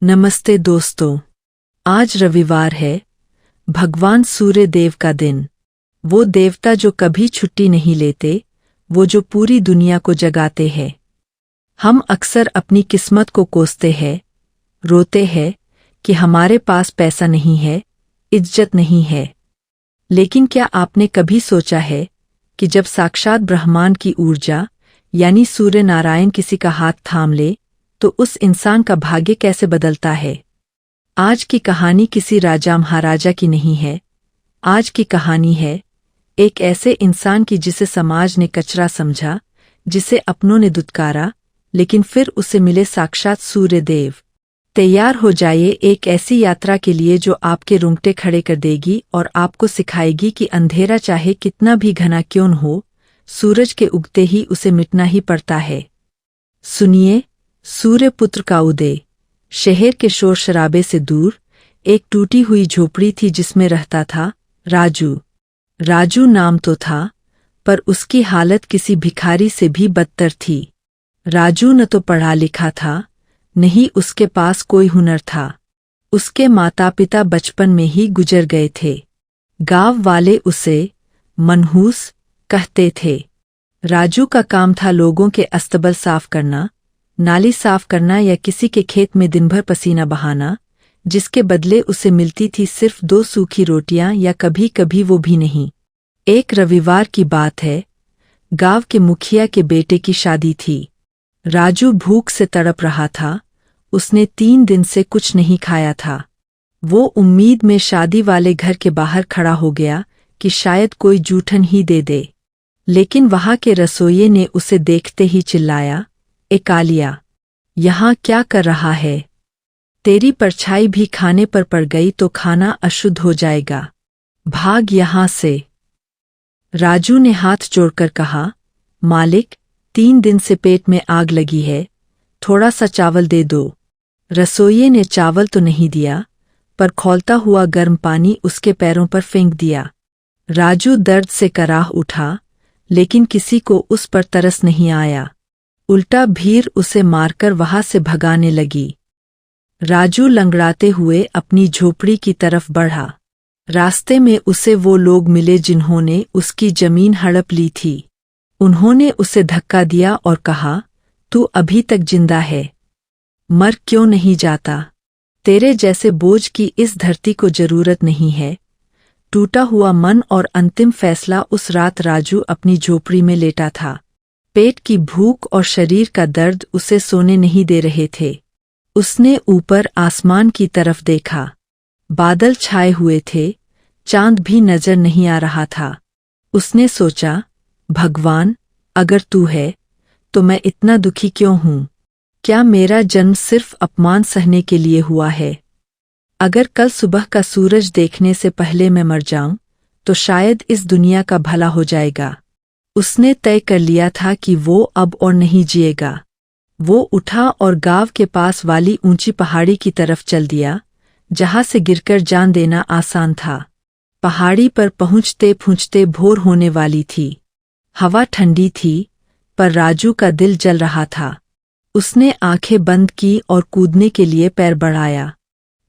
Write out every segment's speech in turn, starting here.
नमस्ते दोस्तों। आज रविवार है, भगवान सूर्य देव का दिन। वो देवता जो कभी छुट्टी नहीं लेते, वो जो पूरी दुनिया को जगाते हैं। हम अक्सर अपनी किस्मत को कोसते हैं, रोते हैं कि हमारे पास पैसा नहीं है, इज्जत नहीं है। लेकिन क्या आपने कभी सोचा है कि जब साक्षात ब्रह्मांड की ऊर्जा यानी सूर्य नारायण किसी का हाथ थाम ले तो उस इंसान का भाग्य कैसे बदलता है। आज की कहानी किसी राजा महाराजा की नहीं है। आज की कहानी है एक ऐसे इंसान की जिसे समाज ने कचरा समझा, जिसे अपनों ने दुत्कारा, लेकिन फिर उसे मिले साक्षात सूर्य देव। तैयार हो जाइए एक ऐसी यात्रा के लिए जो आपके रोंगटे खड़े कर देगी और आपको सिखाएगी कि अंधेरा चाहे कितना भी घना क्यों न हो, सूरज के उगते ही उसे मिटना ही पड़ता है। सुनिए, सूर्यपुत्र का उदय। शहर के शोर शराबे से दूर एक टूटी हुई झोपड़ी थी जिसमें रहता था राजू। राजू नाम तो था, पर उसकी हालत किसी भिखारी से भी बदतर थी। राजू न तो पढ़ा लिखा था, न ही उसके पास कोई हुनर था। उसके माता पिता बचपन में ही गुजर गए थे। गांव वाले उसे मनहूस कहते थे। राजू का काम था लोगों के अस्तबल साफ करना, नाली साफ करना या किसी के खेत में दिन भर पसीना बहाना, जिसके बदले उसे मिलती थी सिर्फ 2 सूखी रोटियां या कभी कभी वो भी नहीं। एक रविवार की बात है, गांव के मुखिया के बेटे की शादी थी। राजू भूख से तड़प रहा था। उसने 3 दिन से कुछ नहीं खाया था। वो उम्मीद में शादी वाले घर के बाहर खड़ा हो गया कि शायद कोई जूठन ही दे दे। लेकिन वहां के रसोइये ने उसे देखते ही चिल्लाया, "ए कालिया, यहाँ क्या कर रहा है? तेरी परछाई भी खाने पर पड़ गई तो खाना अशुद्ध हो जाएगा। भाग यहाँ से।" राजू ने हाथ जोड़कर कहा, "मालिक, 3 दिन से पेट में आग लगी है, थोड़ा सा चावल दे दो।" रसोइये ने चावल तो नहीं दिया, पर खौलता हुआ गर्म पानी उसके पैरों पर फेंक दिया। राजू दर्द से कराह उठा, लेकिन किसी को उस पर तरस नहीं आया। उल्टा भीड़ उसे मारकर वहां से भगाने लगी। राजू लंगड़ाते हुए अपनी झोपड़ी की तरफ बढ़ा। रास्ते में उसे वो लोग मिले जिन्होंने उसकी जमीन हड़प ली थी। उन्होंने उसे धक्का दिया और कहा, "तू अभी तक जिंदा है, मर क्यों नहीं जाता? तेरे जैसे बोझ की इस धरती को जरूरत नहीं है।" टूटा हुआ मन और अंतिम फैसला। उस रात राजू अपनी झोपड़ी में लेटा था। पेट की भूख और शरीर का दर्द उसे सोने नहीं दे रहे थे। उसने ऊपर आसमान की तरफ देखा। बादल छाए हुए थे, चांद भी नजर नहीं आ रहा था। उसने सोचा, भगवान, अगर तू है तो मैं इतना दुखी क्यों हूँ? क्या मेरा जन्म सिर्फ अपमान सहने के लिए हुआ है? अगर कल सुबह का सूरज देखने से पहले मैं मर जाऊं तो शायद इस दुनिया का भला हो जाएगा। उसने तय कर लिया था कि वो अब और नहीं जिएगा। वो उठा और गांव के पास वाली ऊंची पहाड़ी की तरफ चल दिया, जहां से गिरकर जान देना आसान था। पहाड़ी पर पहुंचते पहुंचते भोर होने वाली थी। हवा ठंडी थी, पर राजू का दिल जल रहा था। उसने आंखें बंद की और कूदने के लिए पैर बढ़ाया।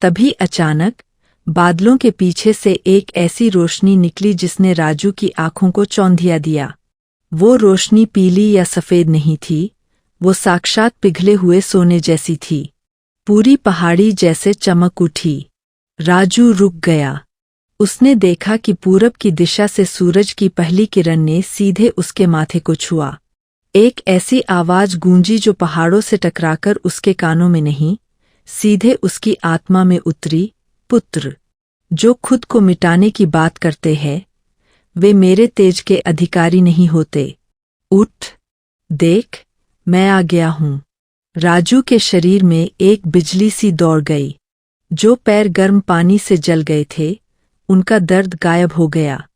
तभी अचानक बादलों के पीछे से एक ऐसी रोशनी निकली जिसने राजू की आंखों को चौंधिया दिया। वो रोशनी पीली या सफेद नहीं थी, वो साक्षात पिघले हुए सोने जैसी थी। पूरी पहाड़ी जैसे चमक उठी। राजू रुक गया। उसने देखा कि पूरब की दिशा से सूरज की पहली किरण ने सीधे उसके माथे को छुआ। एक ऐसी आवाज गूंजी जो पहाड़ों से टकराकर उसके कानों में नहीं, सीधे उसकी आत्मा में उतरी, "पुत्र, जो खुद को मिटाने की बात करते हैं, वे मेरे तेज के अधिकारी नहीं होते। उठ, देख, मैं आ गया हूँ।" राजू के शरीर में एक बिजली सी दौड़ गई। जो पैर गर्म पानी से जल गए थे, उनका दर्द गायब हो गया।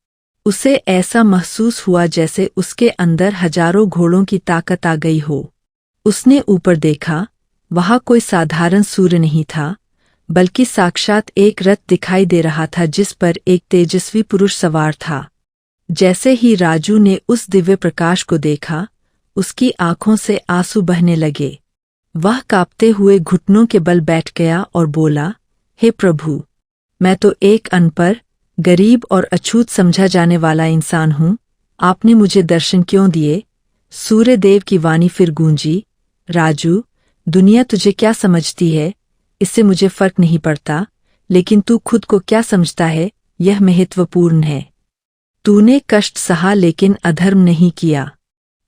उसे ऐसा महसूस हुआ जैसे उसके अंदर हजारों घोड़ों की ताकत आ गई हो। उसने ऊपर देखा। वहां कोई साधारण सूर्य नहीं था, बल्कि साक्षात एक रथ दिखाई दे रहा था जिस पर एक तेजस्वी पुरुष सवार था। जैसे ही राजू ने उस दिव्य प्रकाश को देखा, उसकी आंखों से आंसू बहने लगे। वह कांपते हुए घुटनों के बल बैठ गया और बोला, हे प्रभु, मैं तो एक अनपढ़, गरीब और अछूत समझा जाने वाला इंसान हूँ। आपने मुझे दर्शन क्यों दिए? सूर्यदेव की वाणी फिर गूंजी, राजू, दुनिया तुझे क्या समझती है, इससे मुझे फर्क नहीं पड़ता, लेकिन तू खुद को क्या समझता है, यह महत्वपूर्ण है। तूने कष्ट सहा लेकिन अधर्म नहीं किया।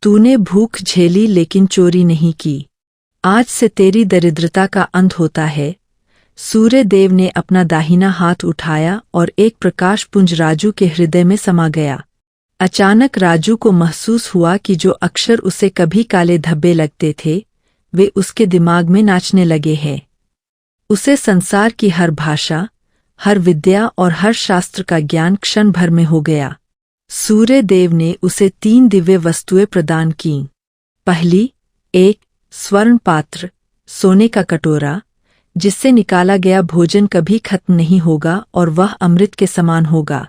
तूने भूख झेली लेकिन चोरी नहीं की। आज से तेरी दरिद्रता का अंत होता है। सूर्यदेव ने अपना दाहिना हाथ उठाया और एक प्रकाश पुंज राजू के हृदय में समा गया। अचानक राजू को महसूस हुआ कि जो अक्षर उसे कभी काले धब्बे लगते थे, वे उसके दिमाग में नाचने लगे हैं। उसे संसार की हर भाषा, हर विद्या और हर शास्त्र का ज्ञान क्षण भर में हो गया। सूर्यदेव ने उसे 3 दिव्य वस्तुएं प्रदान कीं। पहली, एक स्वर्ण पात्र, सोने का कटोरा, जिससे निकाला गया भोजन कभी खत्म नहीं होगा और वह अमृत के समान होगा।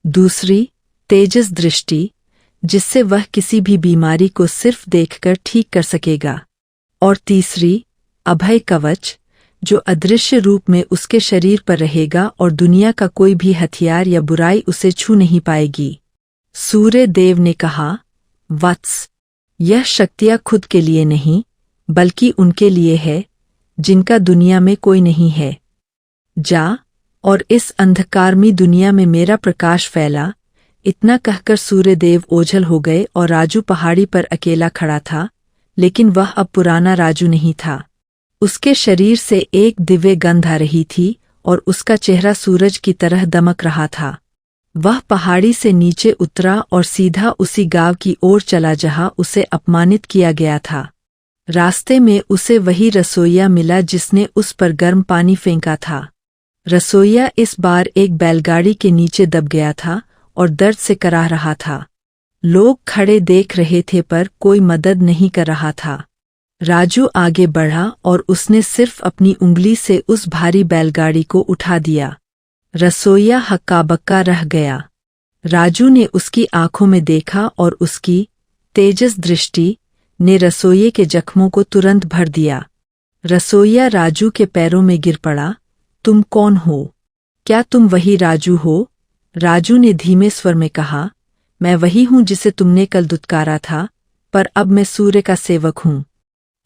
दूसरी, तेजस दृष्टि, जिससे वह किसी भी बीमारी को सिर्फ देखकर ठीक कर सकेगा। और तीसरी, अभय कवच, जो अदृश्य रूप में उसके शरीर पर रहेगा और दुनिया का कोई भी हथियार या बुराई उसे छू नहीं पाएगी। सूर्यदेव ने कहा, वत्स, यह शक्तियाँ खुद के लिए नहीं, बल्कि उनके लिए है, जिनका दुनिया में कोई नहीं है। जा, और इस अंधकारमयी दुनिया में मेरा प्रकाश फैला। इतना कहकर सूर्यदेव ओझल हो गए और राजू पहाड़ी पर अकेला खड़ा था, लेकिन वह अब पुराना राजू नहीं था। उसके शरीर से एक दिव्य गंध आ रही थी और उसका चेहरा सूरज की तरह दमक रहा था। वह पहाड़ी से नीचे उतरा और सीधा उसी गांव की ओर चला जहां उसे अपमानित किया गया था। रास्ते में उसे वही रसोइया मिला जिसने उस पर गर्म पानी फेंका था। रसोइया इस बार एक बैलगाड़ी के नीचे दब गया था और दर्द से कराह रहा था। लोग खड़े देख रहे थे पर कोई मदद नहीं कर रहा था। राजू आगे बढ़ा और उसने सिर्फ अपनी उंगली से उस भारी बैलगाड़ी को उठा दिया। रसोइया हक्का बक्का रह गया। राजू ने उसकी आंखों में देखा और उसकी तेजस दृष्टि ने रसोइये के जख्मों को तुरंत भर दिया। रसोइया राजू के पैरों में गिर पड़ा। तुम कौन हो? क्या तुम वही राजू हो? राजू ने धीमे स्वर में कहा, मैं वही हूं जिसे तुमने कल दुत्कारा था, पर अब मैं सूर्य का सेवक हूं।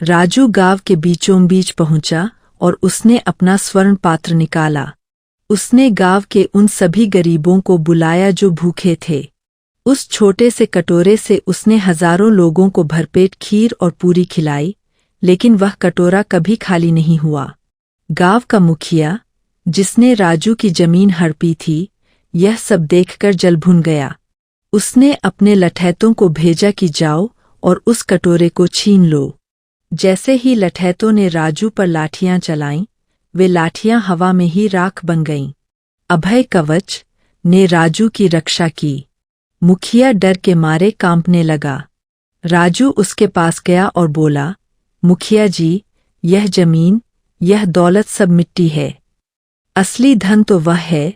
राजू गांव के बीचों बीच पहुंचा और उसने अपना स्वर्ण पात्र निकाला। उसने गांव के उन सभी गरीबों को बुलाया जो भूखे थे। उस छोटे से कटोरे से उसने हजारों लोगों को भरपेट खीर और पूरी खिलाई, लेकिन वह कटोरा कभी खाली नहीं हुआ। गांव का मुखिया, जिसने राजू की जमीन हड़पी थी, यह सब देखकर जल भुन गया। उसने अपने लठैतों को भेजा कि जाओ और उस कटोरे को छीन लो। जैसे ही लठैतों ने राजू पर लाठियां चलाईं, वे लाठियां हवा में ही राख बन गईं। अभय कवच ने राजू की रक्षा की। मुखिया डर के मारे कांपने लगा। राजू उसके पास गया और बोला, मुखिया जी, यह जमीन, यह दौलत सब मिट्टी है। असली धन तो वह है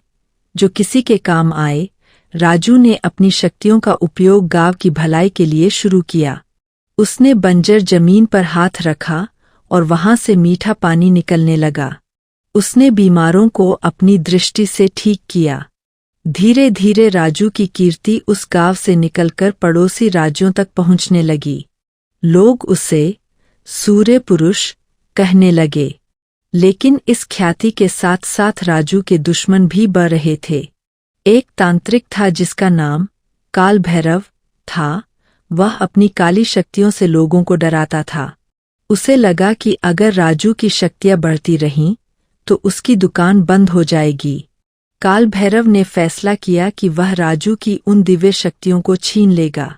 जो किसी के काम आए। राजू ने अपनी शक्तियों का उपयोग गांव की भलाई के लिए शुरू किया। उसने बंजर जमीन पर हाथ रखा और वहां से मीठा पानी निकलने लगा। उसने बीमारों को अपनी दृष्टि से ठीक किया। धीरे धीरे राजू की कीर्ति उस गांव से निकलकर पड़ोसी राज्यों तक पहुंचने लगी। लोग उसे सूर्य पुरुष कहने लगे। लेकिन इस ख्याति के साथ साथ राजू के दुश्मन भी बढ़ रहे थे। एक तांत्रिक था जिसका नाम काल भैरव था। वह अपनी काली शक्तियों से लोगों को डराता था। उसे लगा कि अगर राजू की शक्तियां बढ़ती रहीं तो उसकी दुकान बंद हो जाएगी। काल भैरव ने फैसला किया कि वह राजू की उन दिव्य शक्तियों को छीन लेगा।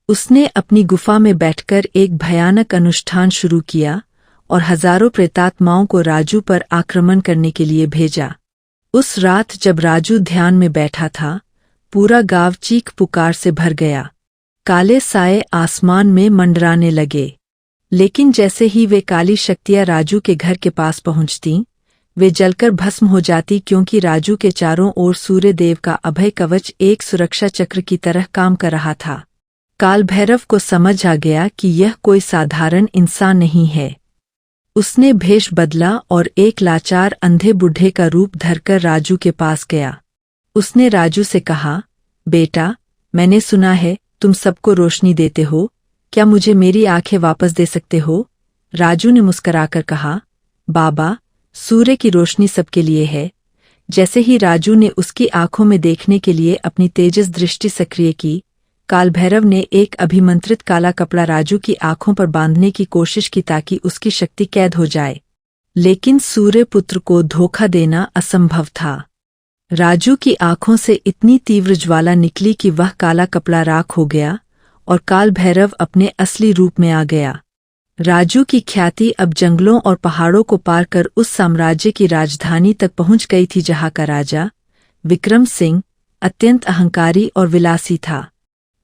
उसने अपनी गुफा में बैठकर एक भयानक अनुष्ठान शुरू किया और हजारों प्रेतात्माओं को राजू पर आक्रमण करने के लिए भेजा। उस रात जब राजू ध्यान में बैठा था, पूरा गांव चीख पुकार से भर गया। काले साए आसमान में मंडराने लगे। लेकिन जैसे ही वे काली शक्तियां राजू के घर के पास पहुंचतीं, वे जलकर भस्म हो जाती, क्योंकि राजू के चारों ओर सूर्यदेव का अभय कवच एक सुरक्षा चक्र की तरह काम कर रहा था। काल भैरव को समझ आ गया कि यह कोई साधारण इंसान नहीं है। उसने भेष बदला और एक लाचार अंधे बूढ़े का रूप धरकर राजू के पास गया। उसने राजू से कहा, बेटा, मैंने सुना है तुम सबको रोशनी देते हो, क्या मुझे मेरी आंखें वापस दे सकते हो? राजू ने मुस्कराकर कहा, बाबा, सूर्य की रोशनी सबके लिए है। जैसे ही राजू ने उसकी आंखों में देखने के लिए अपनी तेजस दृष्टि सक्रिय की, काल भैरव ने एक अभिमंत्रित काला कपड़ा राजू की आंखों पर बांधने की कोशिश की ताकि उसकी शक्ति कैद हो जाए। लेकिन सूर्य पुत्र को धोखा देना असंभव था। राजू की आंखों से इतनी तीव्र ज्वाला निकली कि वह काला कपड़ा राख हो गया और काल भैरव अपने असली रूप में आ गया। राजू की ख्याति अब जंगलों और पहाड़ों को पार कर उस साम्राज्य की राजधानी तक पहुंच गई थी जहां का राजा विक्रम सिंह अत्यंत अहंकारी और विलासी था।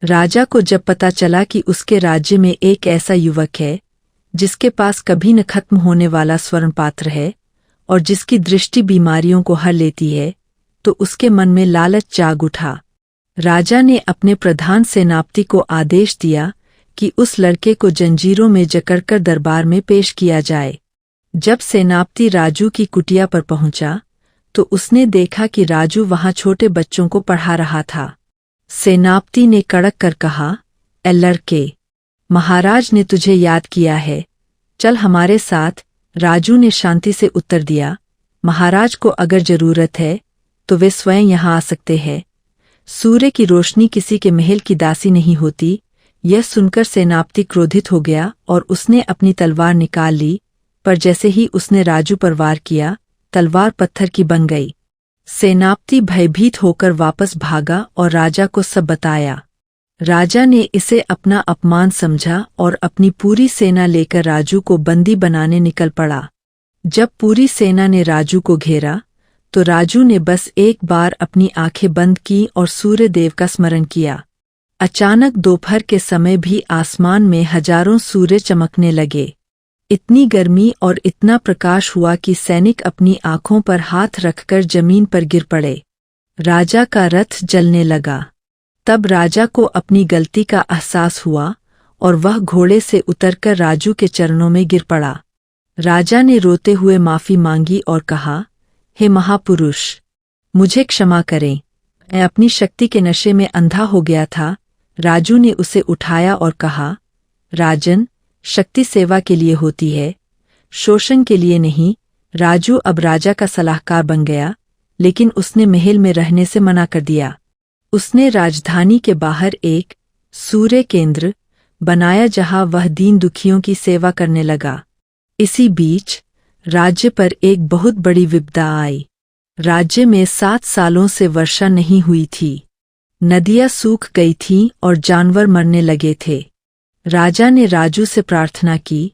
राजा को जब पता चला कि उसके राज्य में एक ऐसा युवक है जिसके पास कभी न खत्म होने वाला स्वर्ण पात्र है और जिसकी दृष्टि बीमारियों को हर लेती है, तो उसके मन में लालच जाग उठा। राजा ने अपने प्रधान सेनापति को आदेश दिया कि उस लड़के को जंजीरों में जकड़कर दरबार में पेश किया जाए। जब सेनापति राजू की कुटिया पर पहुंचा तो उसने देखा कि राजू वहां छोटे बच्चों को पढ़ा रहा था। सेनापति ने कड़क कर कहा, ए लड़के, महाराज ने तुझे याद किया है, चल हमारे साथ। राजू ने शांति से उत्तर दिया, महाराज को अगर जरूरत है तो वे स्वयं यहाँ आ सकते हैं। सूर्य की रोशनी किसी के महल की दासी नहीं होती। यह सुनकर सेनापति क्रोधित हो गया और उसने अपनी तलवार निकाल ली, पर जैसे ही उसने राजू पर वार किया, तलवार पत्थर की बन गई। सेनापति भयभीत होकर वापस भागा और राजा को सब बताया। राजा ने इसे अपना अपमान समझा और अपनी पूरी सेना लेकर राजू को बंदी बनाने निकल पड़ा। जब पूरी सेना ने राजू को घेरा तो राजू ने बस एक बार अपनी आंखें बंद की और सूर्य देव का स्मरण किया। अचानक दोपहर के समय भी आसमान में हजारों सूर्य चमकने लगे। इतनी गर्मी और इतना प्रकाश हुआ कि सैनिक अपनी आंखों पर हाथ रखकर जमीन पर गिर पड़े। राजा का रथ जलने लगा। तब राजा को अपनी गलती का एहसास हुआ और वह घोड़े से उतरकर राजू के चरणों में गिर पड़ा। राजा ने रोते हुए माफी मांगी और कहा, हे महापुरुष, मुझे क्षमा करें, मैं अपनी शक्ति के नशे में अंधा हो गया था। राजू ने उसे उठाया और कहा, राजन, शक्ति सेवा के लिए होती है, शोषण के लिए नहीं। राजू अब राजा का सलाहकार बन गया, लेकिन उसने महल में रहने से मना कर दिया। उसने राजधानी के बाहर एक सूर्य केंद्र बनाया जहां वह दीन दुखियों की सेवा करने लगा। इसी बीच राज्य पर एक बहुत बड़ी विपदा आई। राज्य में 7 सालों से वर्षा नहीं हुई थी। नदियां सूख गई थीं और जानवर मरने लगे थे। राजा ने राजू से प्रार्थना की,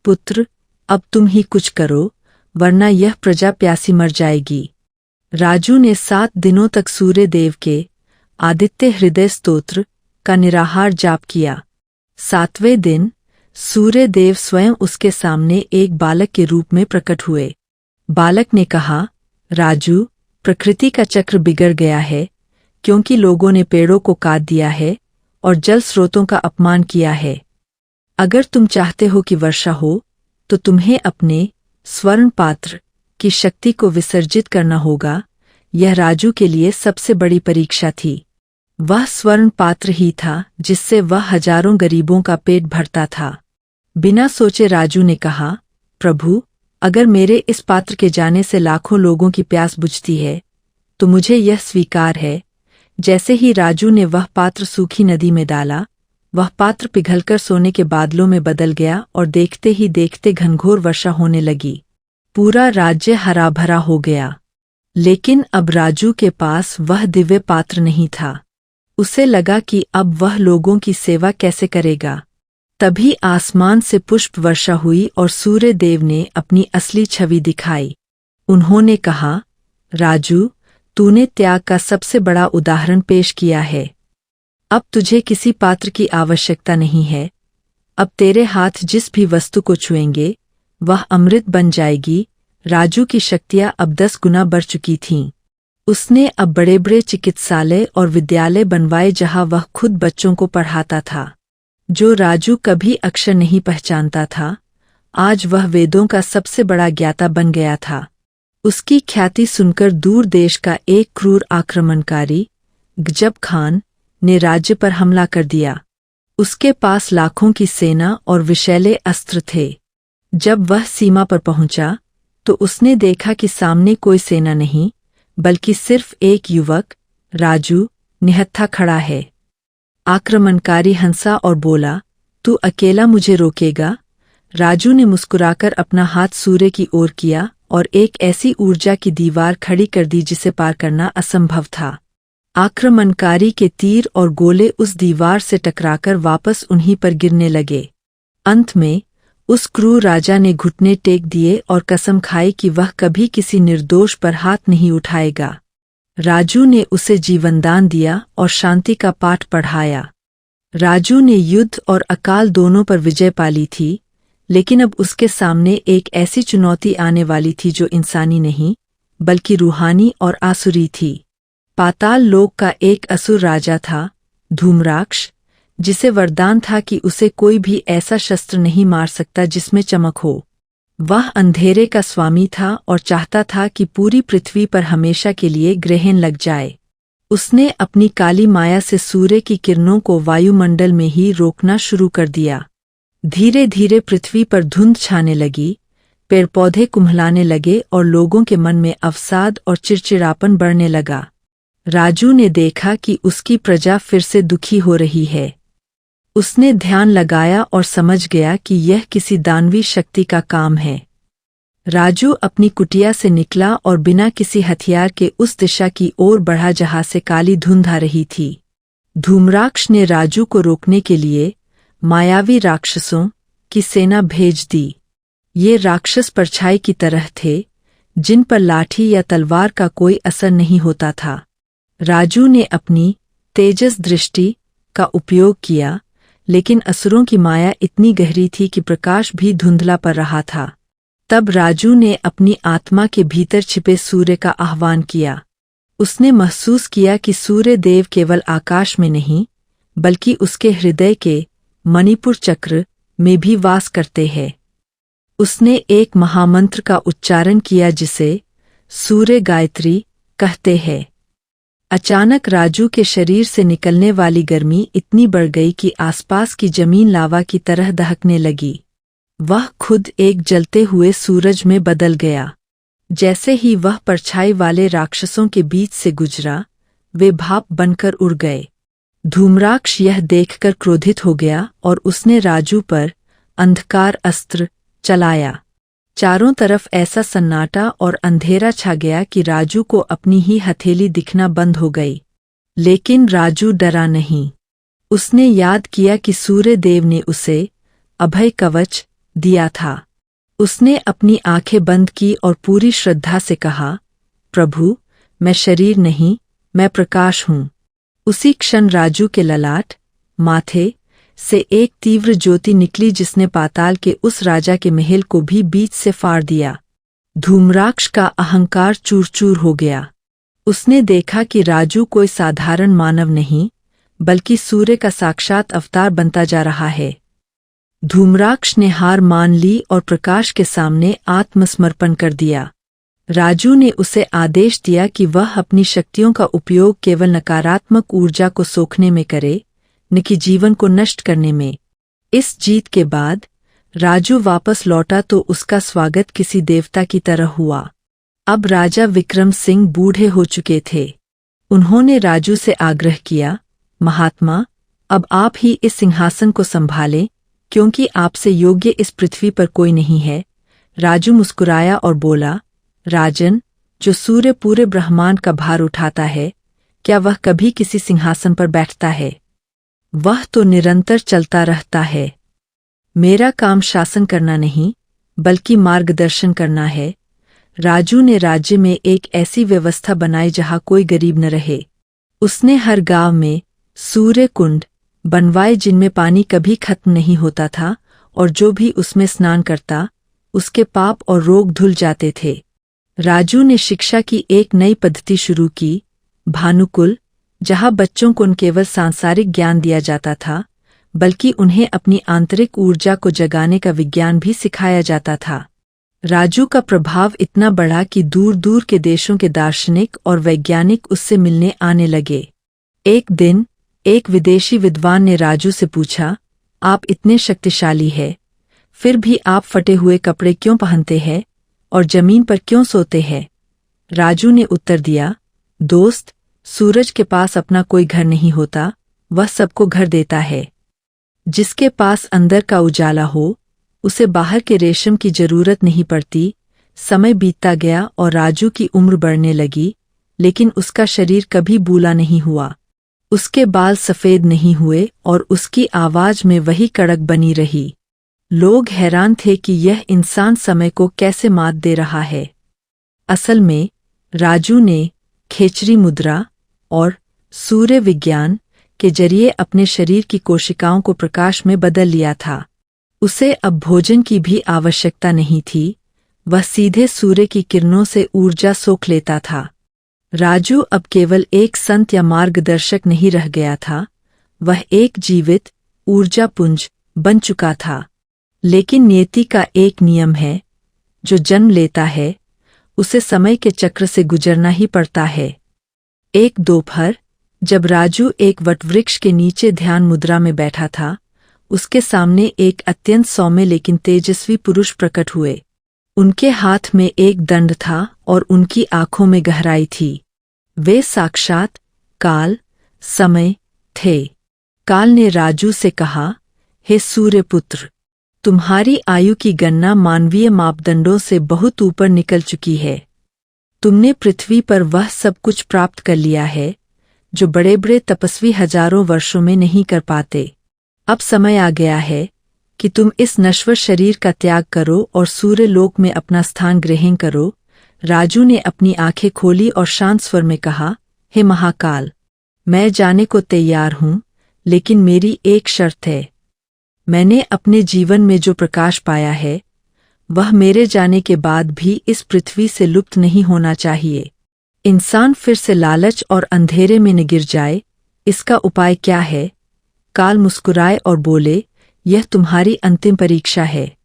पुत्र, अब तुम ही कुछ करो, वरना यह प्रजा प्यासी मर जाएगी। राजू ने 7 दिनों तक सूर्य देव के आदित्य हृदय स्तोत्र का निराहार जाप किया। 7वें दिन सूर्य देव स्वयं उसके सामने एक बालक के रूप में प्रकट हुए। बालक ने कहा, राजू, प्रकृति का चक्र बिगड़ गया है, क्योंकि लोगों ने पेड़ों को काट दिया है और जल स्रोतों का अपमान किया है। अगर तुम चाहते हो कि वर्षा हो, तो तुम्हें अपने स्वर्ण पात्र की शक्ति को विसर्जित करना होगा। यह राजू के लिए सबसे बड़ी परीक्षा थी। वह स्वर्ण पात्र ही था जिससे वह हजारों गरीबों का पेट भरता था। बिना सोचे राजू ने कहा, प्रभु, अगर मेरे इस पात्र के जाने से लाखों लोगों की प्यास बुझती है, तो मुझे यह स्वीकार है। जैसे ही राजू ने वह पात्र सूखी नदी में डाला, वह पात्र पिघलकर सोने के बादलों में बदल गया और देखते ही देखते घनघोर वर्षा होने लगी। पूरा राज्य हरा भरा हो गया। लेकिन अब राजू के पास वह दिव्य पात्र नहीं था। उसे लगा कि अब वह लोगों की सेवा कैसे करेगा। तभी आसमान से पुष्प वर्षा हुई और सूर्य देव ने अपनी असली छवि दिखाई। उन्होंने कहा, राजू, तूने त्याग का सबसे बड़ा उदाहरण पेश किया है। अब तुझे किसी पात्र की आवश्यकता नहीं है। अब तेरे हाथ जिस भी वस्तु को छुएंगे वह अमृत बन जाएगी। राजू की शक्तियां अब 10 गुना बढ़ चुकी थीं। उसने अब बड़े बड़े चिकित्सालय और विद्यालय बनवाए जहां वह खुद बच्चों को पढ़ाता था। जो राजू कभी अक्षर नहीं पहचानता था, आज वह वेदों का सबसे बड़ा ज्ञाता बन गया था। उसकी ख्याति सुनकर दूर देश का एक क्रूर आक्रमणकारी गजब खान ने राज्य पर हमला कर दिया। उसके पास लाखों की सेना और विषैले अस्त्र थे। जब वह सीमा पर पहुंचा तो उसने देखा कि सामने कोई सेना नहीं, बल्कि सिर्फ एक युवक राजू निहत्था खड़ा है। आक्रमणकारी हंसा और बोला, तू अकेला मुझे रोकेगा? राजू ने मुस्कुराकर अपना हाथ सूर्य की ओर किया और एक ऐसी ऊर्जा की दीवार खड़ी कर दी जिसे पार करना असंभव था। आक्रमणकारी के तीर और गोले उस दीवार से टकराकर वापस उन्हीं पर गिरने लगे। अंत में उस क्रूर राजा ने घुटने टेक दिए और कसम खाई कि वह कभी किसी निर्दोष पर हाथ नहीं उठाएगा। राजू ने उसे जीवनदान दिया और शांति का पाठ पढ़ाया। राजू ने युद्ध और अकाल दोनों पर विजय पाली थी, लेकिन अब उसके सामने एक ऐसी चुनौती आने वाली थी जो इंसानी नहीं, बल्कि रूहानी और आसुरी थी। पाताल लोक का एक असुर राजा था, धूम्राक्ष, जिसे वरदान था कि उसे कोई भी ऐसा शस्त्र नहीं मार सकता जिसमें चमक हो। वह अंधेरे का स्वामी था और चाहता था कि पूरी पृथ्वी पर हमेशा के लिए ग्रहण लग जाए। उसने अपनी काली माया से सूर्य की किरणों को वायुमंडल में ही रोकना शुरू कर दिया। धीरे धीरे पृथ्वी पर धुंध छाने लगी, पेड़ पौधे कुम्हलाने लगे और लोगों के मन में अवसाद और चिड़चिड़ापन बढ़ने लगा। राजू ने देखा कि उसकी प्रजा फिर से दुखी हो रही है। उसने ध्यान लगाया और समझ गया कि यह किसी दानवी शक्ति का काम है। राजू अपनी कुटिया से निकला और बिना किसी हथियार के उस दिशा की ओर बढ़ा जहां से काली धुंध आ रही थी। धूम्राक्ष ने राजू को रोकने के लिए मायावी राक्षसों की सेना भेज दी। ये राक्षस परछाई की तरह थे, जिन पर लाठी या तलवार का कोई असर नहीं होता था। राजू ने अपनी तेजस दृष्टि का उपयोग किया, लेकिन असुरों की माया इतनी गहरी थी कि प्रकाश भी धुंधला पड़ रहा था। तब राजू ने अपनी आत्मा के भीतर छिपे सूर्य का आह्वान किया। उसने महसूस किया कि सूर्य देव केवल आकाश में नहीं, बल्कि उसके हृदय के मणिपुर चक्र में भी वास करते हैं। उसने एक महामंत्र का उच्चारण किया जिसे सूर्य गायत्री कहते हैं। अचानक राजू के शरीर से निकलने वाली गर्मी इतनी बढ़ गई कि आसपास की जमीन लावा की तरह दहकने लगी। वह खुद एक जलते हुए सूरज में बदल गया। जैसे ही वह परछाई वाले राक्षसों के बीच से गुजरा, वे भाप बनकर उड़ गए। धूम्राक्ष यह देखकर क्रोधित हो गया और उसने राजू पर अंधकार अस्त्र चलाया। चारों तरफ ऐसा सन्नाटा और अंधेरा छा गया कि राजू को अपनी ही हथेली दिखना बंद हो गई। लेकिन राजू डरा नहीं। उसने याद किया कि सूर्य देव ने उसे अभय कवच दिया था। उसने अपनी आंखें बंद की और पूरी श्रद्धा से कहा, प्रभु, मैं शरीर नहीं, मैं प्रकाश हूँ। उसी क्षण राजू के ललाट, माथे से एक तीव्र ज्योति निकली जिसने पाताल के उस राजा के महल को भी बीच से फाड़ दिया। धूम्राक्ष का अहंकार चूर चूर हो गया। उसने देखा कि राजू कोई साधारण मानव नहीं, बल्कि सूर्य का साक्षात अवतार बनता जा रहा है। धूम्राक्ष ने हार मान ली और प्रकाश के सामने आत्मसमर्पण कर दिया। राजू ने उसे आदेश दिया कि वह अपनी शक्तियों का उपयोग केवल नकारात्मक ऊर्जा को सोखने में करे, न कि जीवन को नष्ट करने में। इस जीत के बाद राजू वापस लौटा तो उसका स्वागत किसी देवता की तरह हुआ। अब राजा विक्रम सिंह बूढ़े हो चुके थे। उन्होंने राजू से आग्रह किया, महात्मा, अब आप ही इस सिंहासन को संभालें, क्योंकि आपसे योग्य इस पृथ्वी पर कोई नहीं है। राजू मुस्कुराया और बोला, राजन, जो सूर्य पूरे ब्रह्मांड का भार उठाता है, क्या वह कभी किसी सिंहासन पर बैठता है? वह तो निरंतर चलता रहता है। मेरा काम शासन करना नहीं, बल्कि मार्गदर्शन करना है। राजू ने राज्य में एक ऐसी व्यवस्था बनाई जहां कोई गरीब न रहे। उसने हर गांव में सूर्य कुंड बनवाए जिनमें पानी कभी खत्म नहीं होता था, और जो भी उसमें स्नान करता उसके पाप और रोग धुल जाते थे। राजू ने शिक्षा की एक नई पद्धति शुरू की, भानुकुल, जहां बच्चों को न केवल सांसारिक ज्ञान दिया जाता था, बल्कि उन्हें अपनी आंतरिक ऊर्जा को जगाने का विज्ञान भी सिखाया जाता था। राजू का प्रभाव इतना बढ़ा कि दूर दूर के देशों के दार्शनिक और वैज्ञानिक उससे मिलने आने लगे। एक दिन एक विदेशी विद्वान ने राजू से पूछा, आप इतने शक्तिशाली हैं, फिर भी आप फटे हुए कपड़े क्यों पहनते हैं और जमीन पर क्यों सोते हैं? राजू ने उत्तर दिया, दोस्त, सूरज के पास अपना कोई घर नहीं होता, वह सबको घर देता है। जिसके पास अंदर का उजाला हो उसे बाहर के रेशम की जरूरत नहीं पड़ती। समय बीतता गया और राजू की उम्र बढ़ने लगी, लेकिन उसका शरीर कभी बूला नहीं हुआ। उसके बाल सफ़ेद नहीं हुए और उसकी आवाज में वही कड़क बनी रही। लोग हैरान थे कि यह इंसान समय को कैसे मात दे रहा है। असल में राजू ने खेचरी मुद्रा और सूर्य विज्ञान के जरिए अपने शरीर की कोशिकाओं को प्रकाश में बदल लिया था। उसे अब भोजन की भी आवश्यकता नहीं थी, वह सीधे सूर्य की किरणों से ऊर्जा सोख लेता था। राजू अब केवल एक संत या मार्गदर्शक नहीं रह गया था, वह एक जीवित ऊर्जा पुंज बन चुका था। लेकिन नियति का एक नियम है, जो जन्म लेता है उसे समय के चक्र से गुजरना ही पड़ता है। एक दोपहर जब राजू एक वटवृक्ष के नीचे ध्यान मुद्रा में बैठा था, उसके सामने एक अत्यंत सौम्य लेकिन तेजस्वी पुरुष प्रकट हुए। उनके हाथ में एक दंड था और उनकी आंखों में गहराई थी। वे साक्षात काल समय थे। काल ने राजू से कहा, हे सूर्यपुत्र, तुम्हारी आयु की गणना मानवीय मापदंडों से बहुत ऊपर निकल चुकी है। तुमने पृथ्वी पर वह सब कुछ प्राप्त कर लिया है जो बड़े बड़े तपस्वी हजारों वर्षों में नहीं कर पाते। अब समय आ गया है कि तुम इस नश्वर शरीर का त्याग करो और सूर्य लोक में अपना स्थान ग्रहण करो। राजू ने अपनी आंखें खोली और शांत स्वर में कहा, हे महाकाल, मैं जाने को तैयार हूँ, लेकिन मेरी एक शर्त है। मैंने अपने जीवन में जो प्रकाश पाया है वह मेरे जाने के बाद भी इस पृथ्वी से लुप्त नहीं होना चाहिए। इंसान फिर से लालच और अंधेरे में न गिर जाए, इसका उपाय क्या है? काल मुस्कुराए और बोले, यह तुम्हारी अंतिम परीक्षा है।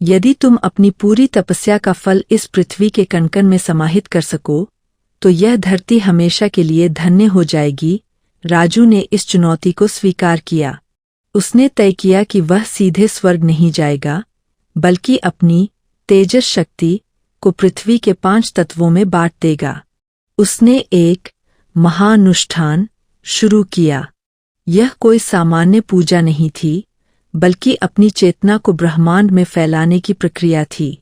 यदि तुम अपनी पूरी तपस्या का फल इस पृथ्वी के कणकण में समाहित कर सको तो यह धरती हमेशा के लिए धन्य हो जाएगी। राजू ने इस चुनौती को स्वीकार किया। उसने तय किया कि वह सीधे स्वर्ग नहीं जाएगा, बल्कि अपनी तेजस शक्ति को पृथ्वी के 5 तत्वों में बांट देगा। उसने एक महानुष्ठान शुरू किया। यह कोई सामान्य पूजा नहीं थी, बल्कि अपनी चेतना को ब्रह्मांड में फैलाने की प्रक्रिया थी।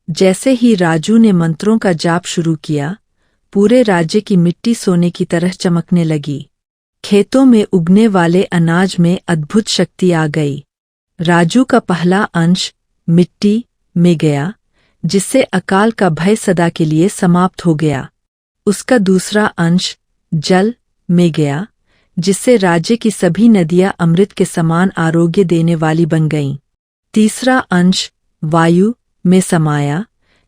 जैसे ही राजू ने मंत्रों का जाप शुरू किया, पूरे राज्य की मिट्टी सोने की तरह चमकने लगी। खेतों में उगने वाले अनाज में अद्भुत शक्ति आ गई। राजू का पहला अंश मिट्टी में गया, जिससे अकाल का भय सदा के लिए समाप्त हो गया। उसका दूसरा अंश जल में गया, जिससे राज्य की सभी नदियां अमृत के समान आरोग्य देने वाली बन गईं। तीसरा अंश वायु में समाया,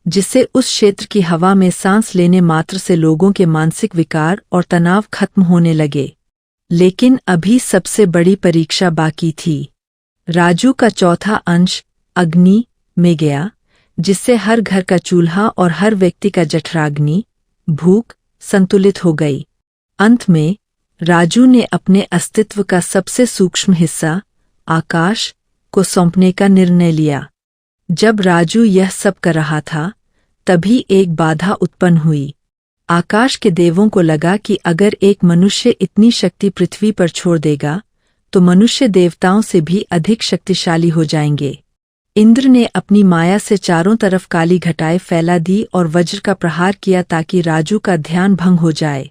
जिससे उस क्षेत्र की हवा में सांस लेने मात्र से लोगों के मानसिक विकार और तनाव खत्म होने लगे। लेकिन अभी सबसे बड़ी परीक्षा बाकी थी। राजू का चौथा अंश अग्नि में गया, जिससे हर घर का चूल्हा और हर व्यक्ति का जठराग्नि भूख संतुलित हो गई। अंत में राजू ने अपने अस्तित्व का सबसे सूक्ष्म हिस्सा आकाश को सौंपने का निर्णय लिया। जब राजू यह सब कर रहा था, तभी एक बाधा उत्पन्न हुई। आकाश के देवों को लगा कि अगर एक मनुष्य इतनी शक्ति पृथ्वी पर छोड़ देगा तो मनुष्य देवताओं से भी अधिक शक्तिशाली हो जाएंगे। इंद्र ने अपनी माया से चारों तरफ काली घटाएं फैला दी और वज्र का प्रहार किया ताकि राजू का ध्यान भंग हो जाए।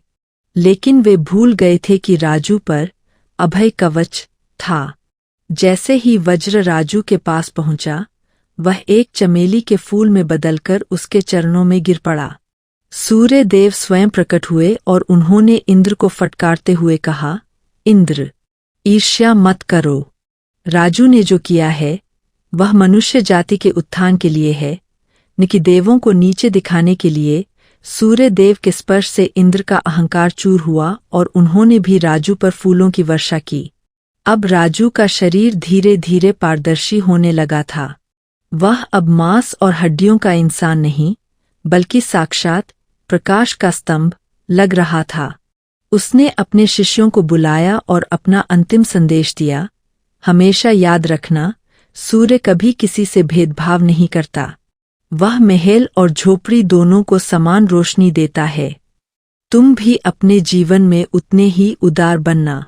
लेकिन वे भूल गए थे कि राजू पर अभय कवच था। जैसे ही वज्र राजू के पास पहुंचा, वह एक चमेली के फूल में बदलकर उसके चरणों में गिर पड़ा। सूर्य देव स्वयं प्रकट हुए और उन्होंने इंद्र को फटकारते हुए कहा, इंद्र, ईर्ष्या मत करो। राजू ने जो किया है वह मनुष्य जाति के उत्थान के लिए है, न कि देवों को नीचे दिखाने के लिए। सूर्य देव के स्पर्श से इंद्र का अहंकार चूर हुआ और उन्होंने भी राजू पर फूलों की वर्षा की। अब राजू का शरीर धीरे धीरे पारदर्शी होने लगा था। वह अब मांस और हड्डियों का इंसान नहीं, बल्कि साक्षात प्रकाश का स्तंभ लग रहा था। उसने अपने शिष्यों को बुलाया और अपना अंतिम संदेश दिया, हमेशा याद रखना, सूर्य कभी किसी से भेदभाव नहीं करता। वह महल और झोपड़ी दोनों को समान रोशनी देता है। तुम भी अपने जीवन में उतने ही उदार बनना।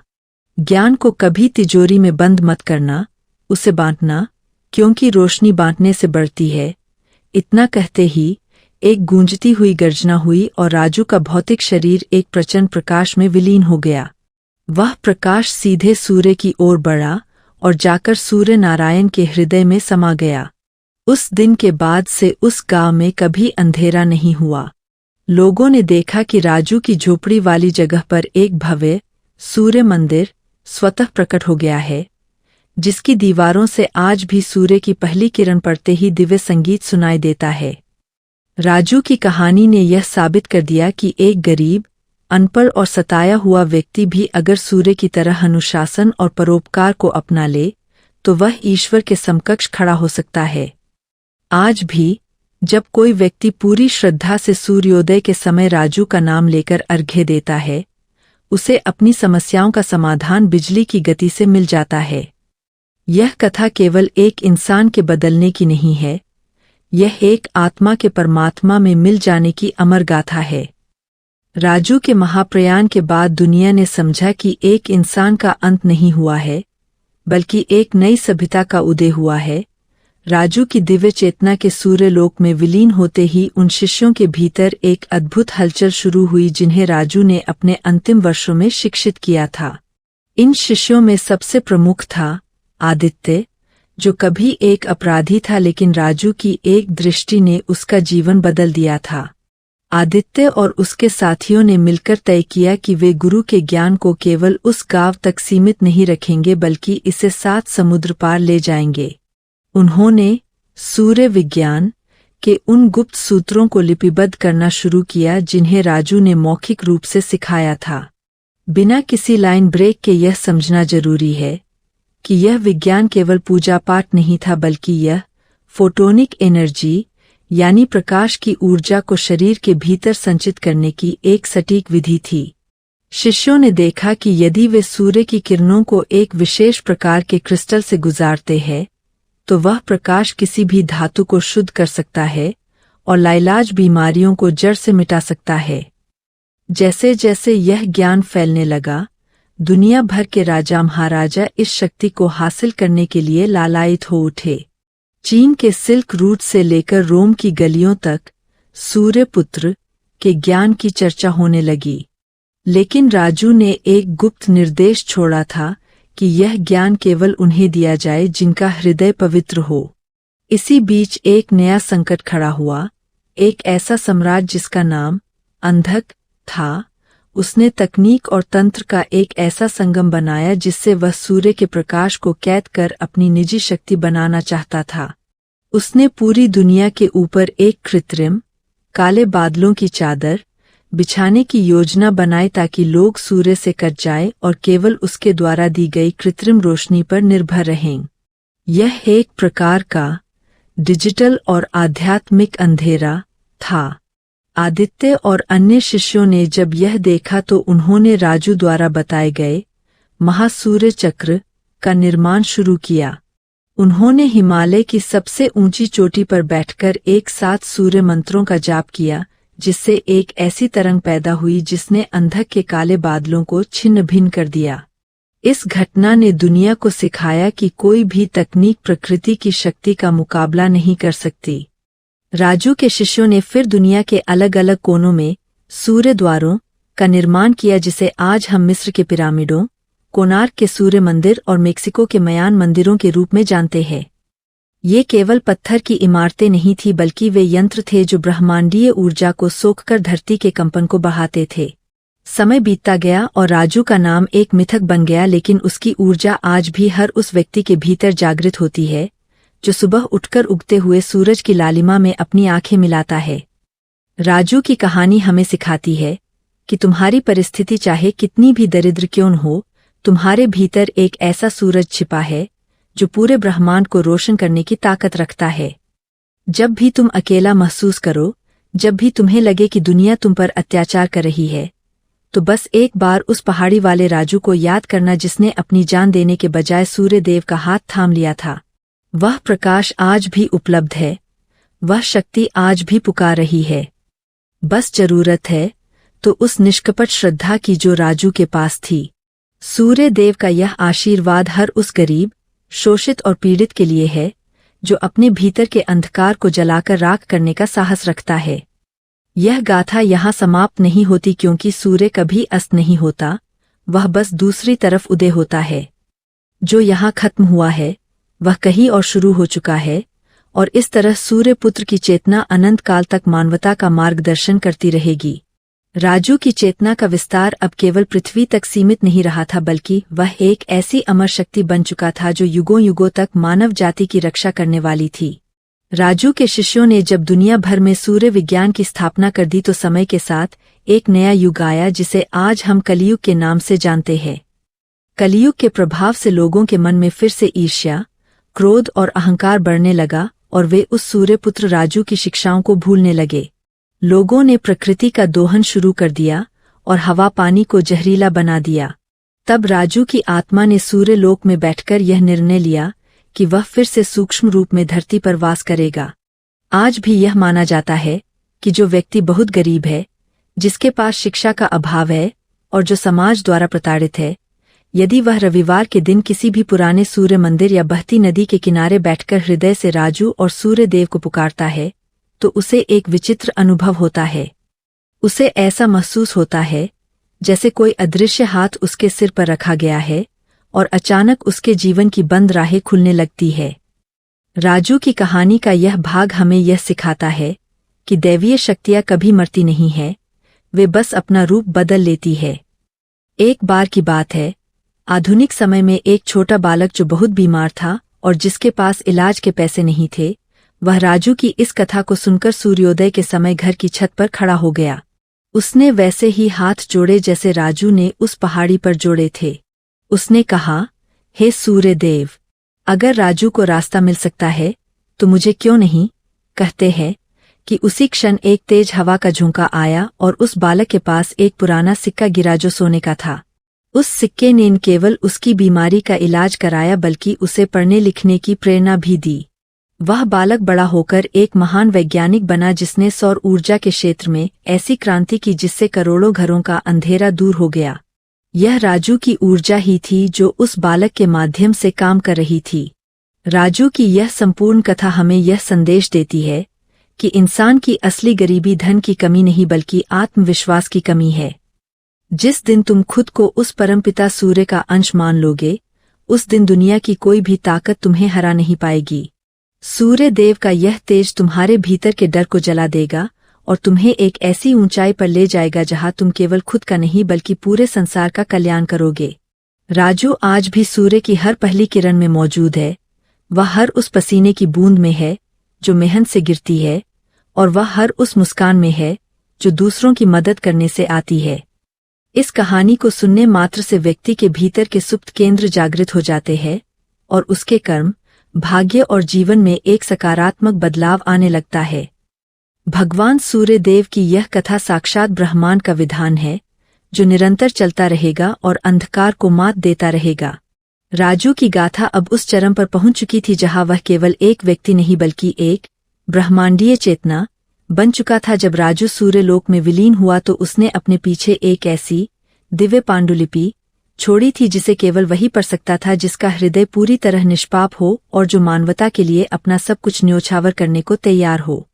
ज्ञान को कभी तिजोरी में बंद मत करना, उसे बांटना, क्योंकि रोशनी बांटने से बढ़ती है। इतना कहते ही एक गूंजती हुई गर्जना हुई और राजू का भौतिक शरीर एक प्रचंड प्रकाश में विलीन हो गया। वह प्रकाश सीधे सूर्य की ओर बढ़ा और जाकर सूर्य नारायण के हृदय में समा गया। उस दिन के बाद से उस गांव में कभी अंधेरा नहीं हुआ। लोगों ने देखा कि राजू की झोपड़ी वाली जगह पर एक भव्य सूर्य मंदिर स्वतः प्रकट हो गया है, जिसकी दीवारों से आज भी सूर्य की पहली किरण पड़ते ही दिव्य संगीत सुनाई देता है। राजू की कहानी ने यह साबित कर दिया कि एक गरीब, अनपढ़ और सताया हुआ व्यक्ति भी अगर सूर्य की तरह अनुशासन और परोपकार को अपना ले, तो वह ईश्वर के समकक्ष खड़ा हो सकता है। आज भी जब कोई व्यक्ति पूरी श्रद्धा से सूर्योदय के समय राजू का नाम लेकर अर्घ्य देता है, उसे अपनी समस्याओं का समाधान बिजली की गति से मिल जाता है। यह कथा केवल एक इंसान के बदलने की नहीं है, यह एक आत्मा के परमात्मा में मिल जाने की अमर गाथा है। राजू के महाप्रयाण के बाद दुनिया ने समझा कि एक इंसान का अंत नहीं हुआ है, बल्कि एक नई सभ्यता का उदय हुआ है। राजू की दिव्य चेतना के सूर्यलोक में विलीन होते ही उन शिष्यों के भीतर एक अद्भुत हलचल शुरू हुई जिन्हें राजू ने अपने अंतिम वर्षों में शिक्षित किया था। इन शिष्यों में सबसे प्रमुख था आदित्य, जो कभी एक अपराधी था, लेकिन राजू की एक दृष्टि ने उसका जीवन बदल दिया था। आदित्य और उसके साथियों ने मिलकर तय किया कि वे गुरु के ज्ञान को केवल उस गांव तक सीमित नहीं रखेंगे, बल्कि इसे 7 समुद्र पार ले जाएंगे। उन्होंने सूर्य विज्ञान के उन गुप्त सूत्रों को लिपिबद्ध करना शुरू किया जिन्हें राजू ने मौखिक रूप से सिखाया था। बिना किसी लाइन ब्रेक के यह समझना जरूरी है कि यह विज्ञान केवल पूजा पाठ नहीं था, बल्कि यह फोटोनिक एनर्जी यानी प्रकाश की ऊर्जा को शरीर के भीतर संचित करने की एक सटीक विधि थी। शिष्यों ने देखा कि यदि वे सूर्य की किरणों को एक विशेष प्रकार के क्रिस्टल से गुजारते हैं, तो वह प्रकाश किसी भी धातु को शुद्ध कर सकता है और लाइलाज बीमारियों को जड़ से मिटा सकता है। जैसे जैसे यह ज्ञान फैलने लगा, दुनिया भर के राजा महाराजा इस शक्ति को हासिल करने के लिए लालायित हो उठे। चीन के सिल्क रूट से लेकर रोम की गलियों तक सूर्यपुत्र के ज्ञान की चर्चा होने लगी। लेकिन राजू ने एक गुप्त निर्देश छोड़ा था कि यह ज्ञान केवल उन्हें दिया जाए जिनका हृदय पवित्र हो। इसी बीच एक नया संकट खड़ा हुआ, एक ऐसा सम्राट जिसका नाम अंधक था। उसने तकनीक और तंत्र का एक ऐसा संगम बनाया जिससे वह सूर्य के प्रकाश को कैद कर अपनी निजी शक्ति बनाना चाहता था। उसने पूरी दुनिया के ऊपर एक कृत्रिम काले बादलों की चादर बिछाने की योजना बनाई ताकि लोग सूर्य से कट जाएं और केवल उसके द्वारा दी गई कृत्रिम रोशनी पर निर्भर रहें। यह एक प्रकार का डिजिटल और आध्यात्मिक अंधेरा था। आदित्य और अन्य शिष्यों ने जब यह देखा तो उन्होंने राजू द्वारा बताए गए महासूर्य चक्र का निर्माण शुरू किया। उन्होंने हिमालय की सबसे ऊंची चोटी पर बैठकर एक साथ सूर्य मंत्रों का जाप किया, जिससे एक ऐसी तरंग पैदा हुई जिसने अंधक के काले बादलों को छिन्न भिन्न कर दिया। इस घटना ने दुनिया को सिखाया कि कोई भी तकनीक प्रकृति की शक्ति का मुकाबला नहीं कर सकती। राजू के शिष्यों ने फिर दुनिया के अलग अलग कोनों में सूर्य द्वारों का निर्माण किया, जिसे आज हम मिस्र के पिरामिडों, कोणार्क के सूर्य मंदिर और मेक्सिको के मयान मंदिरों के रूप में जानते हैं। ये केवल पत्थर की इमारतें नहीं थी, बल्कि वे यंत्र थे जो ब्रह्मांडीय ऊर्जा को सोखकर धरती के कंपन को बढ़ाते थे। समय बीतता गया और राजू का नाम एक मिथक बन गया, लेकिन उसकी ऊर्जा आज भी हर उस व्यक्ति के भीतर जागृत होती है जो सुबह उठकर उगते हुए सूरज की लालिमा में अपनी आंखें मिलाता है। राजू की कहानी हमें सिखाती है कि तुम्हारी परिस्थिति चाहे कितनी भी दरिद्र क्यों न हो, तुम्हारे भीतर एक ऐसा सूरज छिपा है जो पूरे ब्रह्मांड को रोशन करने की ताकत रखता है। जब भी तुम अकेला महसूस करो, जब भी तुम्हें लगे कि दुनिया तुम पर अत्याचार कर रही है, तो बस एक बार उस पहाड़ी वाले राजू को याद करना जिसने अपनी जान देने के बजाय सूर्य देव का हाथ थाम लिया था। वह प्रकाश आज भी उपलब्ध है, वह शक्ति आज भी पुकार रही है। बस जरूरत है तो उस निष्कपट श्रद्धा की जो राजू के पास थी। सूर्य देव का यह आशीर्वाद हर उस गरीब, शोषित और पीड़ित के लिए है जो अपने भीतर के अंधकार को जलाकर राख करने का साहस रखता है। यह गाथा यहाँ समाप्त नहीं होती क्योंकि सूर्य कभी अस्त नहीं होता, वह बस दूसरी तरफ उदय होता है। जो यहाँ खत्म हुआ है वह कहीं और शुरू हो चुका है, और इस तरह सूर्य पुत्र की चेतना अनंत काल तक मानवता का मार्गदर्शन करती रहेगी। राजू की चेतना का विस्तार अब केवल पृथ्वी तक सीमित नहीं रहा था, बल्कि वह एक ऐसी अमर शक्ति बन चुका था जो युगों युगों तक मानव जाति की रक्षा करने वाली थी। राजू के शिष्यों ने जब दुनिया भर में सूर्य विज्ञान की स्थापना कर दी तो समय के साथ एक नया युग आया जिसे आज हम कलियुग के नाम से जानते हैं। कलियुग के प्रभाव से लोगों के मन में फिर से ईर्ष्या, क्रोध और अहंकार बढ़ने लगा और वे उस सूर्यपुत्र राजू की शिक्षाओं को भूलने लगे। लोगों ने प्रकृति का दोहन शुरू कर दिया और हवा पानी को जहरीला बना दिया। तब राजू की आत्मा ने सूर्य लोक में बैठकर यह निर्णय लिया कि वह फिर से सूक्ष्म रूप में धरती पर वास करेगा। आज भी यह माना जाता है कि जो व्यक्ति बहुत गरीब है, जिसके पास शिक्षा का अभाव है और जो समाज द्वारा प्रताड़ित है, यदि वह रविवार के दिन किसी भी पुराने सूर्य मंदिर या बहती नदी के किनारे बैठकर हृदय से राजू और सूर्य देव को पुकारता है, तो उसे एक विचित्र अनुभव होता है। उसे ऐसा महसूस होता है जैसे कोई अदृश्य हाथ उसके सिर पर रखा गया है और अचानक उसके जीवन की बंद राहें खुलने लगती है। राजू की कहानी का यह भाग हमें यह सिखाता है कि दैवीय शक्तियाँ कभी मरती नहीं है, वे बस अपना रूप बदल लेती है। एक बार की बात है, आधुनिक समय में एक छोटा बालक जो बहुत बीमार था और जिसके पास इलाज के पैसे नहीं थे, वह राजू की इस कथा को सुनकर सूर्योदय के समय घर की छत पर खड़ा हो गया। उसने वैसे ही हाथ जोड़े जैसे राजू ने उस पहाड़ी पर जोड़े थे। उसने कहा, हे सूर्य देव, अगर राजू को रास्ता मिल सकता है तो मुझे क्यों नहीं। कहते हैं कि उसी क्षण एक तेज हवा का झोंका आया और उस बालक के पास एक पुराना सिक्का गिरा जो सोने का था। उस सिक्के ने न केवल उसकी बीमारी का इलाज कराया बल्कि उसे पढ़ने लिखने की प्रेरणा भी दी। वह बालक बड़ा होकर एक महान वैज्ञानिक बना जिसने सौर ऊर्जा के क्षेत्र में ऐसी क्रांति की जिससे करोड़ों घरों का अंधेरा दूर हो गया। यह राजू की ऊर्जा ही थी जो उस बालक के माध्यम से काम कर रही थी। राजू की यह संपूर्ण कथा हमें यह संदेश देती है कि इंसान की असली गरीबी धन की कमी नहीं बल्कि आत्मविश्वास की कमी है। जिस दिन तुम खुद को उस परमपिता सूर्य का अंश मान लोगे, उस दिन दुनिया की कोई भी ताकत तुम्हें हरा नहीं पाएगी। सूर्य देव का यह तेज तुम्हारे भीतर के डर को जला देगा और तुम्हें एक ऐसी ऊंचाई पर ले जाएगा जहां तुम केवल खुद का नहीं बल्कि पूरे संसार का कल्याण करोगे। राजू आज भी सूर्य की हर पहली किरण में मौजूद है। वह हर उस पसीने की बूंद में है जो मेहनत से गिरती है, और वह हर उस मुस्कान में है जो दूसरों की मदद करने से आती है। इस कहानी को सुनने मात्र से व्यक्ति के भीतर के सुप्त केंद्र जागृत हो जाते हैं और उसके कर्म, भाग्य और जीवन में एक सकारात्मक बदलाव आने लगता है। भगवान सूर्य देव की यह कथा साक्षात ब्रह्मांड का विधान है जो निरंतर चलता रहेगा और अंधकार को मात देता रहेगा। राजू की गाथा अब उस चरम पर पहुंच चुकी थी जहां वह केवल एक व्यक्ति नहीं बल्कि एक ब्रह्मांडीय चेतना बन चुका था। जब राजू सूर्यलोक में विलीन हुआ तो उसने अपने पीछे एक ऐसी दिव्य पांडुलिपि छोड़ी थी जिसे केवल वही पढ़ सकता था जिसका हृदय पूरी तरह निष्पाप हो और जो मानवता के लिए अपना सब कुछ न्योछावर करने को तैयार हो।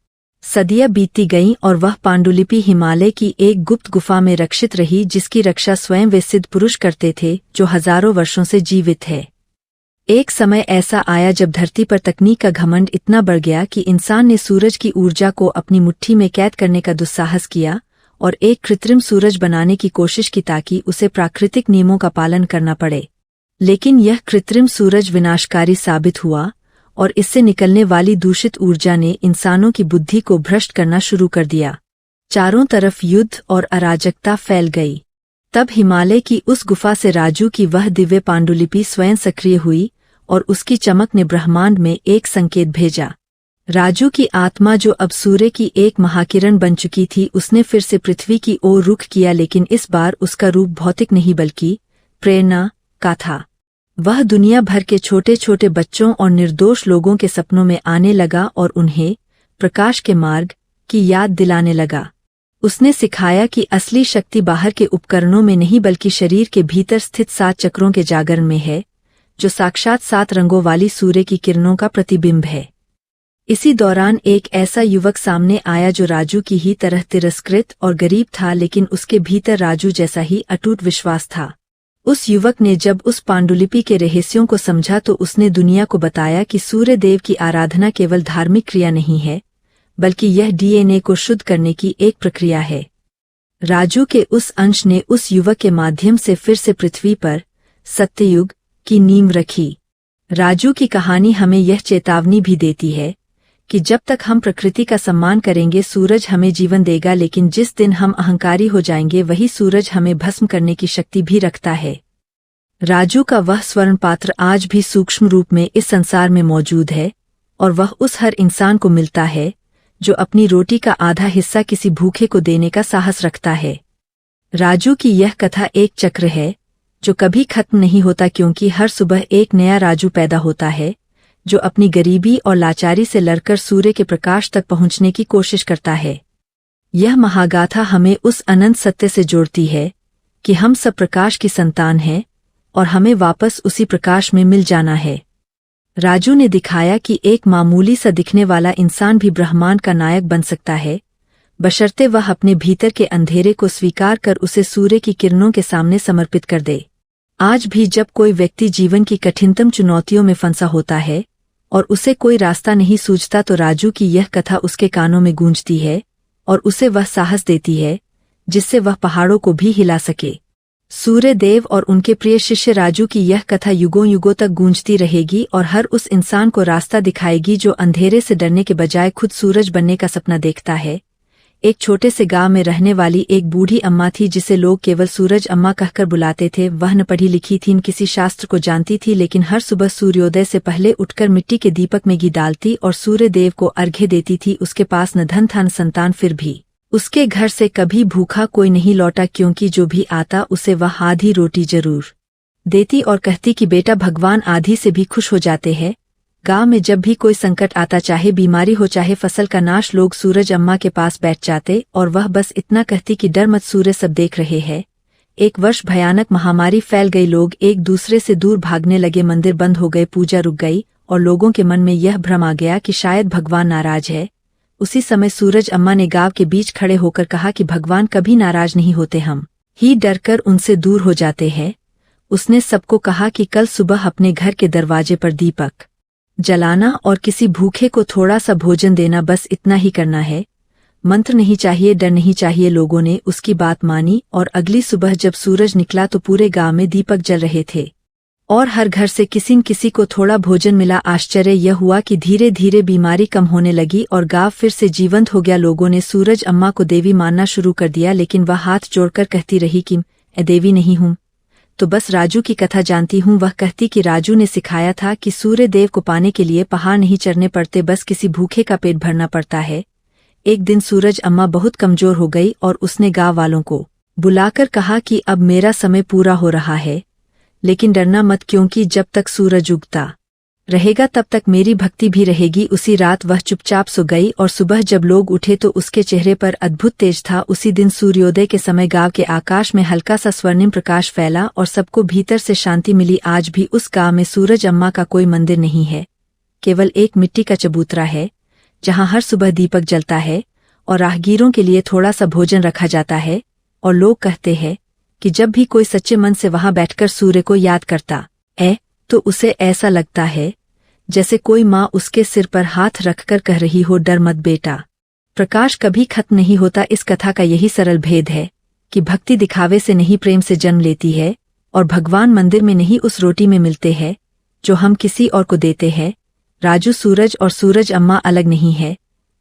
सदियां बीतती गईं और वह पांडुलिपि हिमालय की एक गुप्त गुफा में रक्षित रही जिसकी रक्षा स्वयं वे सिद्ध पुरुष करते थे जो हजारों वर्षों से जीवित है। एक समय ऐसा आया जब धरती पर तकनीक का घमंड इतना बढ़ गया कि इंसान ने सूरज की ऊर्जा को अपनी मुट्ठी में कैद करने का दुस्साहस किया और एक कृत्रिम सूरज बनाने की कोशिश की ताकि उसे प्राकृतिक नियमों का पालन करना पड़े। लेकिन यह कृत्रिम सूरज विनाशकारी साबित हुआ और इससे निकलने वाली दूषित ऊर्जा ने इंसानों की बुद्धि को भ्रष्ट करना शुरू कर दिया। चारों तरफ युद्ध और अराजकता फैल गई। तब हिमालय की उस गुफा से राजू की वह दिव्य पांडुलिपि स्वयं सक्रिय हुई और उसकी चमक ने ब्रह्मांड में एक संकेत भेजा। राजू की आत्मा जो अब सूर्य की एक महाकिरण बन चुकी थी, उसने फिर से पृथ्वी की ओर रुख किया, लेकिन इस बार उसका रूप भौतिक नहीं बल्कि प्रेरणा का था। वह दुनिया भर के छोटे छोटे बच्चों और निर्दोष लोगों के सपनों में आने लगा और उन्हें प्रकाश के मार्ग की याद दिलाने लगा। उसने सिखाया कि असली शक्ति बाहर के उपकरणों में नहीं बल्कि शरीर के भीतर स्थित 7 चक्रों के जागरण में है, जो साक्षात 7 रंगों वाली सूर्य की किरणों का प्रतिबिंब है। इसी दौरान एक ऐसा युवक सामने आया जो राजू की ही तरह तिरस्कृत और गरीब था, लेकिन उसके भीतर राजू जैसा ही अटूट विश्वास था। उस युवक ने जब उस पांडुलिपि के रहस्यों को समझा तो उसने दुनिया को बताया कि सूर्य देव की आराधना केवल धार्मिक क्रिया नहीं है, बल्कि यह डीएनए को शुद्ध करने की एक प्रक्रिया है। राजू के उस अंश ने उस युवक के माध्यम से फिर से पृथ्वी पर सत्ययुग की नींव रखी। राजू की कहानी हमें यह चेतावनी भी देती है कि जब तक हम प्रकृति का सम्मान करेंगे, सूरज हमें जीवन देगा, लेकिन जिस दिन हम अहंकारी हो जाएंगे, वही सूरज हमें भस्म करने की शक्ति भी रखता है। राजू का वह स्वर्ण पात्र आज भी सूक्ष्म रूप में इस संसार में मौजूद है, और वह उस हर इंसान को मिलता है जो अपनी रोटी का आधा हिस्सा किसी भूखे को देने का साहस रखता है। राजू की यह कथा एक चक्र है जो कभी खत्म नहीं होता, क्योंकि हर सुबह एक नया राजू पैदा होता है जो अपनी गरीबी और लाचारी से लड़कर सूर्य के प्रकाश तक पहुंचने की कोशिश करता है। यह महागाथा हमें उस अनंत सत्य से जोड़ती है कि हम सब प्रकाश की संतान हैं और हमें वापस उसी प्रकाश में मिल जाना है। राजू ने दिखाया कि एक मामूली सा दिखने वाला इंसान भी ब्रह्मांड का नायक बन सकता है, बशर्ते वह अपने भीतर के अंधेरे को स्वीकार कर उसे सूर्य की किरणों के सामने समर्पित कर दे। आज भी जब कोई व्यक्ति जीवन की कठिनतम चुनौतियों में फंसा होता है और उसे कोई रास्ता नहीं सूझता, तो राजू की यह कथा उसके कानों में गूंजती है और उसे वह साहस देती है जिससे वह पहाड़ों को भी हिला सके। सूर्य देव और उनके प्रिय शिष्य राजू की यह कथा युगों युगों तक गूंजती रहेगी और हर उस इंसान को रास्ता दिखाएगी जो अंधेरे से डरने के बजाय खुद सूरज बनने का सपना देखता है। एक छोटे से गांव में रहने वाली एक बूढ़ी अम्मा थी जिसे लोग केवल सूरज अम्मा कहकर बुलाते थे। वह न पढ़ी लिखी थी, न किसी शास्त्र को जानती थी, लेकिन हर सुबह सूर्योदय से पहले उठकर मिट्टी के दीपक में घी डालती और सूर्य देव को अर्घ्य देती थी। उसके पास न धन था न संतान, फिर भी उसके घर से कभी भूखा कोई नहीं लौटा, क्योंकि जो भी आता उसे वह आधी रोटी जरूर देती और कहती कि बेटा, भगवान आधी से भी खुश हो जाते हैं। गांव में जब भी कोई संकट आता, चाहे बीमारी हो चाहे फसल का नाश, लोग सूरज अम्मा के पास बैठ जाते और वह बस इतना कहती कि डर मत, सूर्य सब देख रहे हैं। एक वर्ष भयानक महामारी फैल गई, लोग एक दूसरे से दूर भागने लगे, मंदिर बंद हो गए, पूजा रुक गई और लोगों के मन में यह भ्रम आ गया कि शायद भगवान नाराज है। उसी समय सूरज अम्मा ने गांव के बीच खड़े होकर कहा कि भगवान कभी नाराज नहीं होते, हम ही डरकर उनसे दूर हो जाते हैं। उसने सबको कहा कि कल सुबह अपने घर के दरवाजे पर दीपक जलाना और किसी भूखे को थोड़ा सा भोजन देना, बस इतना ही करना है। मंत्र नहीं चाहिए, डर नहीं चाहिए। लोगों ने उसकी बात मानी और अगली सुबह जब सूरज निकला तो पूरे गांव में दीपक जल रहे थे और हर घर से किसी न किसी को थोड़ा भोजन मिला। आश्चर्य यह हुआ कि धीरे धीरे बीमारी कम होने लगी और गांव फिर से जीवंत हो गया। लोगों ने सूरज अम्मा को देवी मानना शुरू कर दिया, लेकिन वह हाथ जोड़कर कहती रही कि मैं देवी नहीं हूँ, तो बस राजू की कथा जानती हूँ। वह कहती कि राजू ने सिखाया था कि सूर्य देव को पाने के लिए पहाड़ नहीं चढ़ने पड़ते, बस किसी भूखे का पेट भरना पड़ता है। एक दिन सूरज अम्मा बहुत कमजोर हो गई और उसने गांव वालों को बुलाकर कहा कि अब मेरा समय पूरा हो रहा है, लेकिन डरना मत, क्योंकि जब तक सूरज उगता रहेगा तब तक मेरी भक्ति भी रहेगी। उसी रात वह चुपचाप सो गई और सुबह जब लोग उठे तो उसके चेहरे पर अद्भुत तेज था। उसी दिन सूर्योदय के समय गांव के आकाश में हल्का सा स्वर्णिम प्रकाश फैला और सबको भीतर से शांति मिली। आज भी उस गांव में सूरज अम्मा का कोई मंदिर नहीं है, केवल एक मिट्टी का चबूतरा है जहां हर सुबह दीपक जलता है और राहगीरों के लिए थोड़ा सा भोजन रखा जाता है। और लोग कहते हैं कि जब भी कोई सच्चे मन से वहां बैठकर सूर्य को याद करता है तो उसे ऐसा लगता है जैसे कोई माँ उसके सिर पर हाथ रखकर कह रही हो, डर मत बेटा, प्रकाश कभी खत्म नहीं होता। इस कथा का यही सरल भेद है कि भक्ति दिखावे से नहीं प्रेम से जन्म लेती है और भगवान मंदिर में नहीं उस रोटी में मिलते हैं जो हम किसी और को देते हैं। राजू सूरज और सूरज अम्मा अलग नहीं है,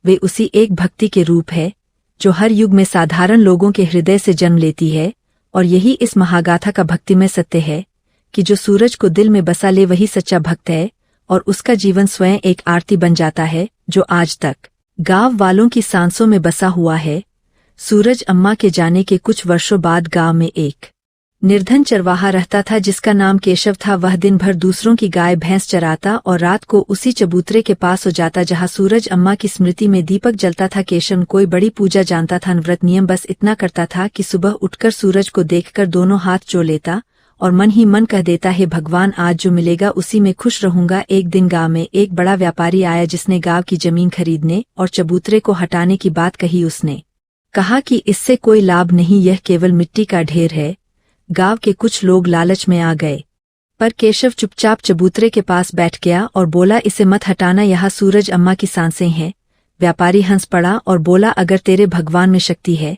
वे उसी एक भक्ति के रूप है जो हर युग में साधारण लोगों के हृदय से जन्म लेती है और यही इस महागाथा का भक्तिमय सत्य है कि जो सूरज को दिल में बसा ले वही सच्चा भक्त है, और उसका जीवन स्वयं एक आरती बन जाता है जो आज तक गांव वालों की सांसों में बसा हुआ है। सूरज अम्मा के जाने के कुछ वर्षों बाद गांव में एक निर्धन चरवाहा रहता था जिसका नाम केशव था। वह दिन भर दूसरों की गाय भैंस चराता और रात को उसी चबूतरे के पास हो जाता जहां सूरज अम्मा की स्मृति में दीपक जलता था। केशव कोई बड़ी पूजा जानता था, व्रत नियम बस इतना करता था कि सुबह उठकर सूरज को देखकर दोनों हाथ जोड़ लेता और मन ही मन कह देता, हे भगवान, आज जो मिलेगा उसी में खुश रहूंगा। एक दिन गांव में एक बड़ा व्यापारी आया जिसने गांव की जमीन खरीदने और चबूतरे को हटाने की बात कही। उसने कहा कि इससे कोई लाभ नहीं, यह केवल मिट्टी का ढेर है। गांव के कुछ लोग लालच में आ गए, पर केशव चुपचाप चबूतरे के पास बैठ गया और बोला, इसे मत हटाना, यहाँ सूरज अम्मा की सांसें हैं। व्यापारी हंस पड़ा और बोला, अगर तेरे भगवान में शक्ति है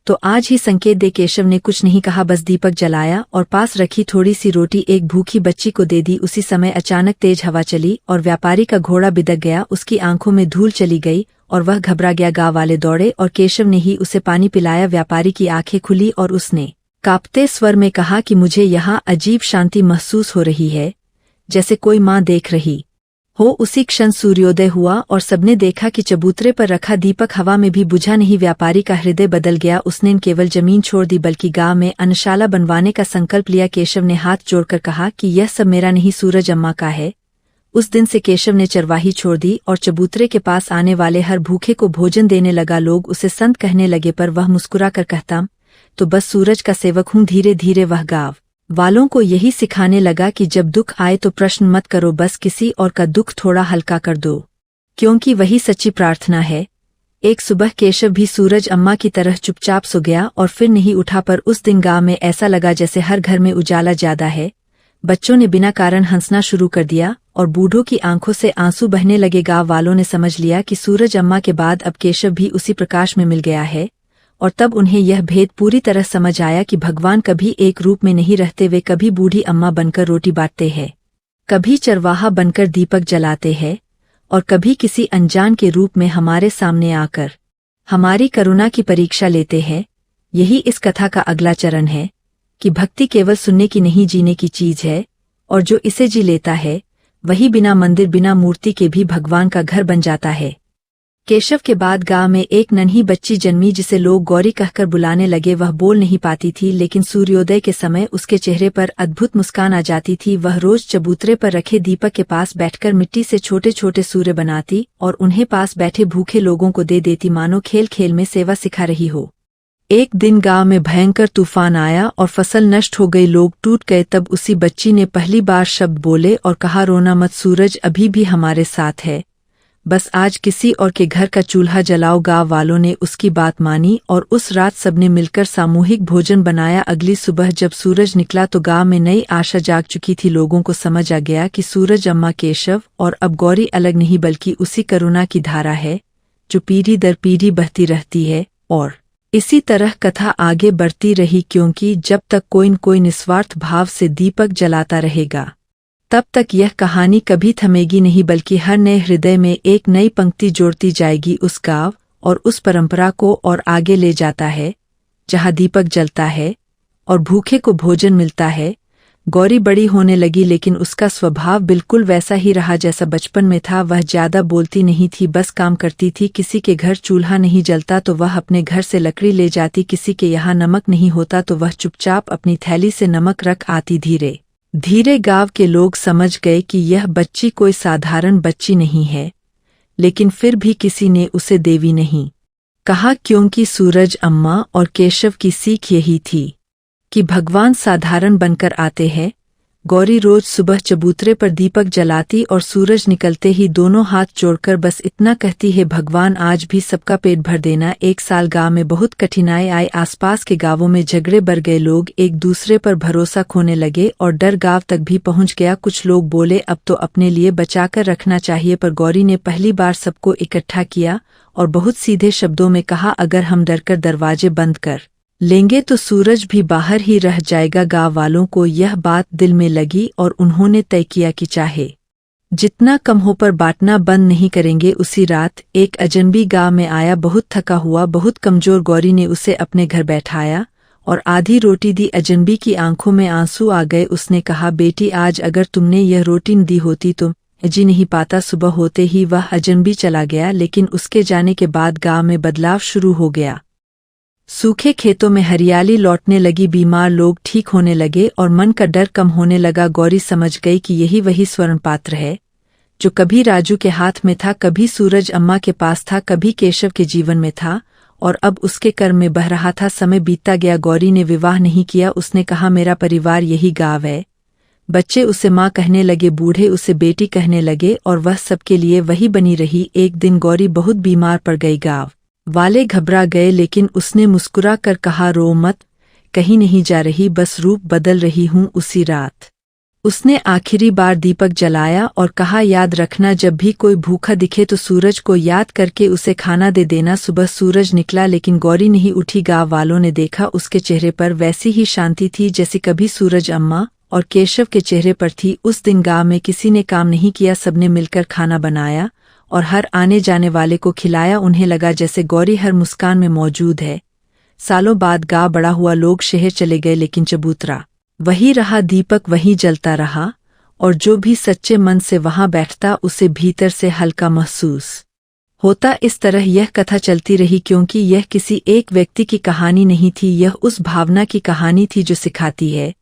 तो आज ही संकेत दे। केशव ने कुछ नहीं कहा, बस दीपक जलाया और पास रखी थोड़ी सी रोटी एक भूखी बच्ची को दे दी। उसी समय अचानक तेज हवा चली और व्यापारी का घोड़ा बिदक गया। उसकी आंखों में धूल चली गई और वह घबरा गया। गांव वाले दौड़े और केशव ने ही उसे पानी पिलाया। व्यापारी की आंखें खुली और उसने कांपते स्वर में कहा कि मुझे यहाँ अजीब शांति महसूस हो रही है, जैसे कोई माँ देख रही हो। उसी क्षण सूर्योदय हुआ और सबने देखा कि चबूतरे पर रखा दीपक हवा में भी बुझा नहीं। व्यापारी का हृदय बदल गया। उसने न केवल जमीन छोड़ दी बल्कि गांव में अन्नशाला बनवाने का संकल्प लिया। केशव ने हाथ जोड़कर कहा कि यह सब मेरा नहीं, सूरज अम्मा का है। उस दिन से केशव ने चरवाही छोड़ दी और चबूतरे के पास आने वाले हर भूखे को भोजन देने लगा। लोग उसे संत कहने लगे, पर वह मुस्कुरा कर कहता, तो बस सूरज का सेवक हूँ। धीरे धीरे वह गांव वालों को यही सिखाने लगा कि जब दुख आए तो प्रश्न मत करो, बस किसी और का दुख थोड़ा हल्का कर दो, क्योंकि वही सच्ची प्रार्थना है। एक सुबह केशव भी सूरज अम्मा की तरह चुपचाप सो गया और फिर नहीं उठा, पर उस दिन गांव में ऐसा लगा जैसे हर घर में उजाला ज्यादा है। बच्चों ने बिना कारण हंसना शुरू कर दिया और बूढ़ों की आंखों से आंसू बहने लगे। गांव वालों ने समझ लिया कि सूरज अम्मा के बाद अब केशव भी उसी प्रकाश में मिल गया है, और तब उन्हें यह भेद पूरी तरह समझ आया कि भगवान कभी एक रूप में नहीं रहते। वे कभी बूढ़ी अम्मा बनकर रोटी बांटते हैं, कभी चरवाहा बनकर दीपक जलाते हैं, और कभी किसी अनजान के रूप में हमारे सामने आकर हमारी करुणा की परीक्षा लेते हैं। यही इस कथा का अगला चरण है कि भक्ति केवल सुनने की नहीं, जीने की चीज है, और जो इसे जी लेता है वही बिना मंदिर बिना मूर्ति के भी भगवान का घर बन जाता है। केशव के बाद गांव में एक नन्ही बच्ची जन्मी जिसे लोग गौरी कहकर बुलाने लगे। वह बोल नहीं पाती थी, लेकिन सूर्योदय के समय उसके चेहरे पर अद्भुत मुस्कान आ जाती थी। वह रोज चबूतरे पर रखे दीपक के पास बैठकर मिट्टी से छोटे छोटे सूर्य बनाती और उन्हें पास बैठे भूखे लोगों को दे देती, मानो खेल खेल में सेवा सिखा रही हो। एक दिन गांव में भयंकर तूफान आया और फसल नष्ट हो गई, लोग टूट गए। तब उसी बच्ची ने पहली बार शब्द बोले और कहा, रोना मत, सूरज अभी भी हमारे साथ है, बस आज किसी और के घर का चूल्हा जलाओ। गांव वालों ने उसकी बात मानी और उस रात सबने मिलकर सामूहिक भोजन बनाया। अगली सुबह जब सूरज निकला तो गांव में नई आशा जाग चुकी थी। लोगों को समझ आ गया कि सूरज अम्मा, केशव और अब गौरी अलग नहीं बल्कि उसी करुणा की धारा है जो पीढ़ी दर पीढ़ी बहती रहती है। और इसी तरह कथा आगे बढ़ती रही, क्योंकि जब तक कोई न कोई निस्वार्थ भाव से दीपक जलाता रहेगा तब तक यह कहानी कभी थमेगी नहीं, बल्कि हर नए हृदय में एक नई पंक्ति जोड़ती जाएगी उस गांव और उस परंपरा को और आगे ले जाता है जहां दीपक जलता है और भूखे को भोजन मिलता है। गौरी बड़ी होने लगी, लेकिन उसका स्वभाव बिल्कुल वैसा ही रहा जैसा बचपन में था। वह ज्यादा बोलती नहीं थी, बस काम करती थी। किसी के घर चूल्हा नहीं जलता तो वह अपने घर से लकड़ी ले जाती, किसी के यहाँ नमक नहीं होता तो वह चुपचाप अपनी थैली से नमक रख आती। धीरे धीरे गांव के लोग समझ गए कि यह बच्ची कोई साधारण बच्ची नहीं है, लेकिन फिर भी किसी ने उसे देवी नहीं कहा, क्योंकि सूरज अम्मा और केशव की सीख यही थी कि भगवान साधारण बनकर आते हैं। गौरी रोज सुबह चबूतरे पर दीपक जलाती और सूरज निकलते ही दोनों हाथ जोड़कर बस इतना कहती है, भगवान आज भी सबका पेट भर देना। एक साल गांव में बहुत कठिनाई आई, आसपास के गांवों में झगड़े बढ़ गए, लोग एक दूसरे पर भरोसा खोने लगे और डर गांव तक भी पहुंच गया। कुछ लोग बोले अब तो अपने लिए बचाकर रखना चाहिए, पर गौरी ने पहली बार सबको इकट्ठा किया और बहुत सीधे शब्दों में कहा, अगर हम डरकर दरवाजे बंद कर लेंगे तो सूरज भी बाहर ही रह जाएगा। गांव वालों को यह बात दिल में लगी और उन्होंने तय किया कि चाहे जितना कम हो पर बांटना बंद नहीं करेंगे। उसी रात एक अजनबी गांव में आया, बहुत थका हुआ, बहुत कमजोर। गौरी ने उसे अपने घर बैठाया और आधी रोटी दी। अजनबी की आंखों में आंसू आ गए। उसने कहा, बेटी आज अगर तुमने यह रोटी दी होती तो जी नहीं पाता। सुबह होते ही वह अजनबी चला गया, लेकिन उसके जाने के बाद गांव में बदलाव शुरू हो गया। सूखे खेतों में हरियाली लौटने लगी, बीमार लोग ठीक होने लगे और मन का डर कम होने लगा। गौरी समझ गई कि यही वही स्वर्ण पात्र है जो कभी राजू के हाथ में था, कभी सूरज अम्मा के पास था, कभी केशव के जीवन में था और अब उसके कर में बह रहा था। समय बीतता गया। गौरी ने विवाह नहीं किया। उसने कहा, मेरा परिवार यही गांव है। बच्चे उसे माँ कहने लगे, बूढ़े उसे बेटी कहने लगे और वह सबके लिए वही बनी रही। एक दिन गौरी बहुत बीमार पड़ गई। गांव वाले घबरा गए, लेकिन उसने मुस्कुरा कर कहा, रो मत, कहीं नहीं जा रही, बस रूप बदल रही हूँ। उसी रात उसने आखिरी बार दीपक जलाया और कहा, याद रखना, जब भी कोई भूखा दिखे तो सूरज को याद करके उसे खाना दे देना। सुबह सूरज निकला, लेकिन गौरी नहीं उठी। गांव वालों ने देखा, उसके चेहरे पर वैसी ही शांति थी जैसी कभी सूरज अम्मा और केशव के चेहरे पर थी। उस दिन गांव में किसी ने काम नहीं किया, सबने मिलकर खाना बनाया और हर आने जाने वाले को खिलाया। उन्हें लगा जैसे गौरी हर मुस्कान में मौजूद है। सालों बाद गांव बड़ा हुआ, लोग शहर चले गए, लेकिन चबूतरा वही रहा, दीपक वहीं जलता रहा और जो भी सच्चे मन से वहां बैठता उसे भीतर से हल्का महसूस होता। इस तरह यह कथा चलती रही, क्योंकि यह किसी एक व्यक्ति की कहानी नहीं थी, यह उस भावना की कहानी थी जो सिखाती है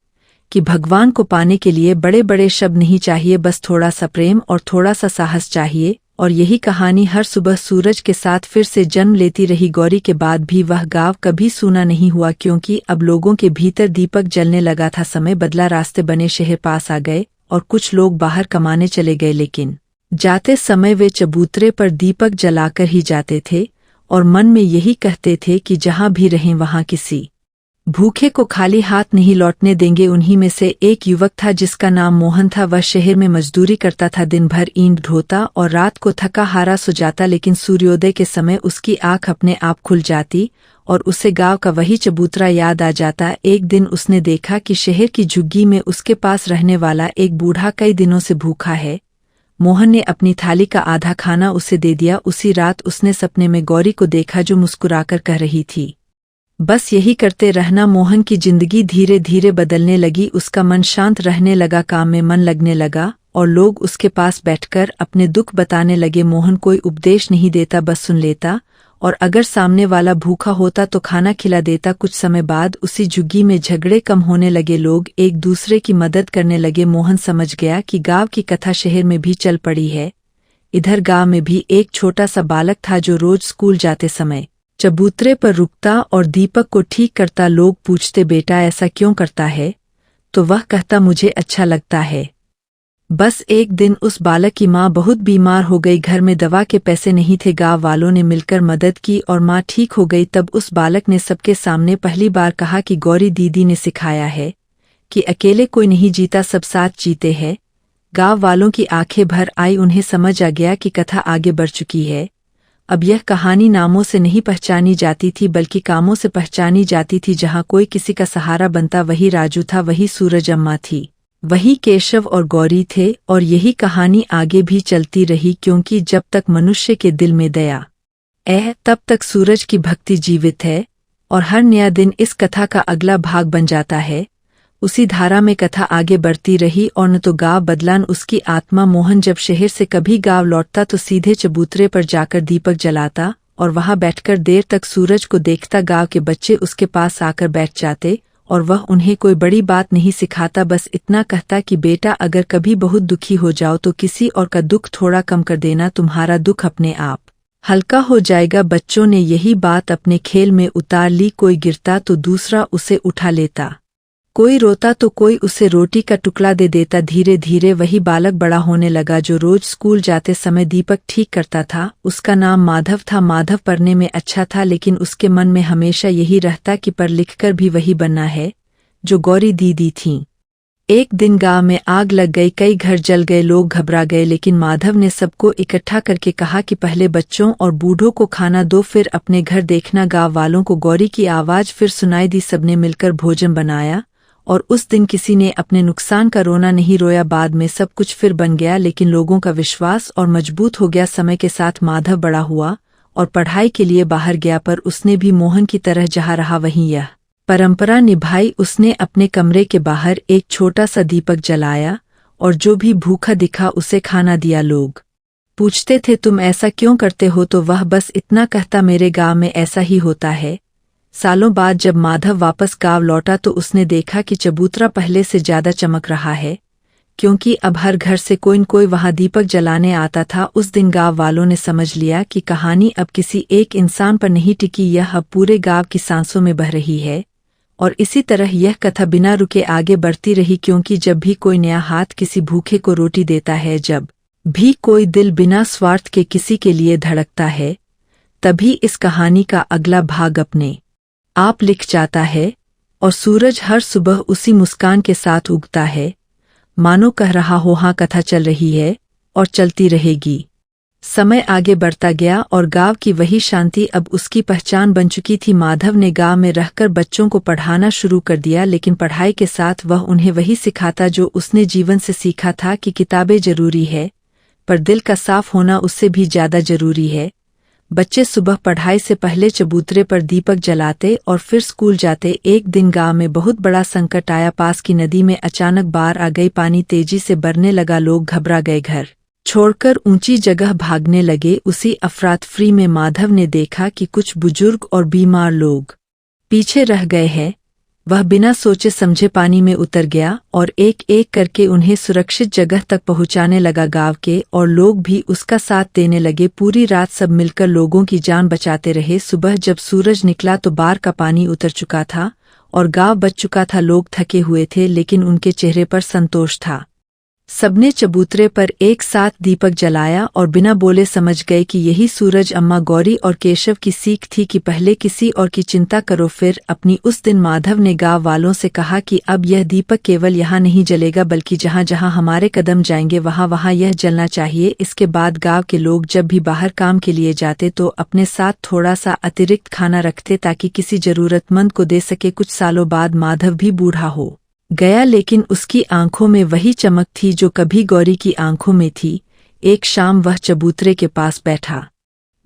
कि भगवान को पाने के लिए बड़े बड़े शब्द नहीं चाहिए, बस थोड़ा सा प्रेम और थोड़ा सा साहस चाहिए। और यही कहानी हर सुबह सूरज के साथ फिर से जन्म लेती रही। गौरी के बाद भी वह गांव कभी सूना नहीं हुआ, क्योंकि अब लोगों के भीतर दीपक जलने लगा था। समय बदला, रास्ते बने, शहर पास आ गए और कुछ लोग बाहर कमाने चले गए, लेकिन जाते समय वे चबूतरे पर दीपक जलाकर ही जाते थे और मन में यही कहते थे कि जहां भी रहें वहां किसी भूखे को खाली हाथ नहीं लौटने देंगे। उन्हीं में से एक युवक था जिसका नाम मोहन था। वह शहर में मजदूरी करता था, दिन भर ईंट ढोता और रात को थका हारा सो जाता, लेकिन सूर्योदय के समय उसकी आंख अपने आप खुल जाती और उसे गांव का वही चबूतरा याद आ जाता। एक दिन उसने देखा कि शहर की झुग्गी में उसके पास रहने वाला एक बूढ़ा कई दिनों से भूखा है। मोहन ने अपनी थाली का आधा खाना उसे दे दिया। उसी रात उसने सपने में गौरी को देखा, जो मुस्कुराकर कह रही थी, बस यही करते रहना। मोहन की जिंदगी धीरे धीरे बदलने लगी, उसका मन शांत रहने लगा, काम में मन लगने लगा और लोग उसके पास बैठकर अपने दुख बताने लगे। मोहन कोई उपदेश नहीं देता, बस सुन लेता और अगर सामने वाला भूखा होता तो खाना खिला देता। कुछ समय बाद उसी झुग्गी में झगड़े कम होने लगे, लोग एक दूसरे की मदद करने लगे। मोहन समझ गया कि गांव की कथा शहर में भी चल पड़ी है। इधर गांव में भी एक छोटा सा बालक था जो रोज स्कूल जाते समय चबूतरे पर रुकता और दीपक को ठीक करता। लोग पूछते, बेटा ऐसा क्यों करता है? तो वह कहता, मुझे अच्छा लगता है। बस एक दिन उस बालक की माँ बहुत बीमार हो गई, घर में दवा के पैसे नहीं थे। गांव वालों ने मिलकर मदद की और माँ ठीक हो गई। तब उस बालक ने सबके सामने पहली बार कहा कि गौरी दीदी ने सिखाया है कि अकेले कोई नहीं जीता, सब साथ जीते हैं। गांव वालों की आंखें भर आई, उन्हें समझ आ गया कि कथा आगे बढ़ चुकी है। अब यह कहानी नामों से नहीं पहचानी जाती थी, बल्कि कामों से पहचानी जाती थी। जहां कोई किसी का सहारा बनता, वही राजू था, वही सूरज अम्मा थी, वही केशव और गौरी थे। और यही कहानी आगे भी चलती रही, क्योंकि जब तक मनुष्य के दिल में दया तब तक सूरज की भक्ति जीवित है। और हर नया दिन इस कथा का अगला भाग बन जाता है। उसी धारा में कथा आगे बढ़ती रही और न तो गांव बदला न उसकी आत्मा। मोहन जब शहर से कभी गांव लौटता तो सीधे चबूतरे पर जाकर दीपक जलाता और वहां बैठकर देर तक सूरज को देखता। गांव के बच्चे उसके पास आकर बैठ जाते और वह उन्हें कोई बड़ी बात नहीं सिखाता, बस इतना कहता कि बेटा अगर कभी बहुत दुखी हो जाओ तो किसी और का दुख थोड़ा कम कर देना, तुम्हारा दुख अपने आप हल्का हो जाएगा। बच्चों ने यही बात अपने खेल में उतार ली, कोई गिरता तो दूसरा उसे उठा लेता, कोई रोता तो कोई उसे रोटी का टुकड़ा दे देता। धीरे धीरे वही बालक बड़ा होने लगा जो रोज स्कूल जाते समय दीपक ठीक करता था। उसका नाम माधव था। माधव पढ़ने में अच्छा था, लेकिन उसके मन में हमेशा यही रहता कि पढ़ लिखकर भी वही बनना है जो गौरी दीदी थीं। एक दिन गांव में आग लग गई, कई घर जल गए, लोग घबरा गए, लेकिन माधव ने सबको इकट्ठा करके कहा कि पहले बच्चों और बूढ़ों को खाना दो, फिर अपने घर देखना। गांव वालों को गौरी की आवाज फिर सुनाई दी, सबने मिलकर भोजन बनाया और उस दिन किसी ने अपने नुकसान का रोना नहीं रोया। बाद में सब कुछ फिर बन गया, लेकिन लोगों का विश्वास और मजबूत हो गया। समय के साथ माधव बड़ा हुआ और पढ़ाई के लिए बाहर गया, पर उसने भी मोहन की तरह जहाँ रहा वहीं यह परंपरा निभाई। उसने अपने कमरे के बाहर एक छोटा सा दीपक जलाया और जो भी भूखा दिखा उसे खाना दिया। लोग पूछते थे तुम ऐसा क्यों करते हो, तो वह बस इतना कहता मेरे गांव में ऐसा ही होता है। सालों बाद जब माधव वापस गांव लौटा तो उसने देखा कि चबूतरा पहले से ज्यादा चमक रहा है, क्योंकि अब हर घर से कोई न कोई वहां दीपक जलाने आता था। उस दिन गांव वालों ने समझ लिया कि कहानी अब किसी एक इंसान पर नहीं टिकी, यह अब पूरे गांव की सांसों में बह रही है। और इसी तरह यह कथा बिना रुके आगे बढ़ती रही, क्योंकि जब भी कोई नया हाथ किसी भूखे को रोटी देता है, जब भी कोई दिल बिना स्वार्थ के किसी के लिए धड़कता है, तभी इस कहानी का अगला भाग अपने आप लिख जाता है और सूरज हर सुबह उसी मुस्कान के साथ उगता है, मानो कह रहा हो हाँ कथा चल रही है और चलती रहेगी। समय आगे बढ़ता गया और गांव की वही शांति अब उसकी पहचान बन चुकी थी। माधव ने गांव में रहकर बच्चों को पढ़ाना शुरू कर दिया, लेकिन पढ़ाई के साथ वह उन्हें वही सिखाता जो उसने जीवन से सीखा था कि किताबें जरूरी है, पर दिल का साफ होना उससे भी ज्यादा जरूरी है। बच्चे सुबह पढ़ाई से पहले चबूतरे पर दीपक जलाते और फिर स्कूल जाते। एक दिन गांव में बहुत बड़ा संकट आया। पास की नदी में अचानक बाढ़ आ गई, पानी तेजी से बढ़ने लगा। लोग घबरा गए, घर छोड़कर ऊंची जगह भागने लगे। उसी अफरातफरी में माधव ने देखा कि कुछ बुजुर्ग और बीमार लोग पीछे रह गए हैं। वह बिना सोचे समझे पानी में उतर गया और एक एक करके उन्हें सुरक्षित जगह तक पहुंचाने लगा। गांव के और लोग भी उसका साथ देने लगे। पूरी रात सब मिलकर लोगों की जान बचाते रहे। सुबह जब सूरज निकला तो बाढ़ का पानी उतर चुका था और गांव बच चुका था। लोग थके हुए थे, लेकिन उनके चेहरे पर संतोष था। सबने चबूतरे पर एक साथ दीपक जलाया और बिना बोले समझ गए कि यही सूरज अम्मा गौरी और केशव की सीख थी कि पहले किसी और की चिंता करो फिर अपनी। उस दिन माधव ने गांव वालों से कहा कि अब यह दीपक केवल यहाँ नहीं जलेगा, बल्कि जहाँ जहाँ हमारे कदम जाएंगे वहाँ वहाँ यह जलना चाहिए। इसके बाद गांव के लोग जब भी बाहर काम के लिए जाते तो अपने साथ थोड़ा सा अतिरिक्त खाना रखते, ताकि किसी जरूरतमंद को दे सके। कुछ सालों बाद माधव भी बूढ़ा हो गया, लेकिन उसकी आंखों में वही चमक थी जो कभी गौरी की आंखों में थी। एक शाम वह चबूतरे के पास बैठा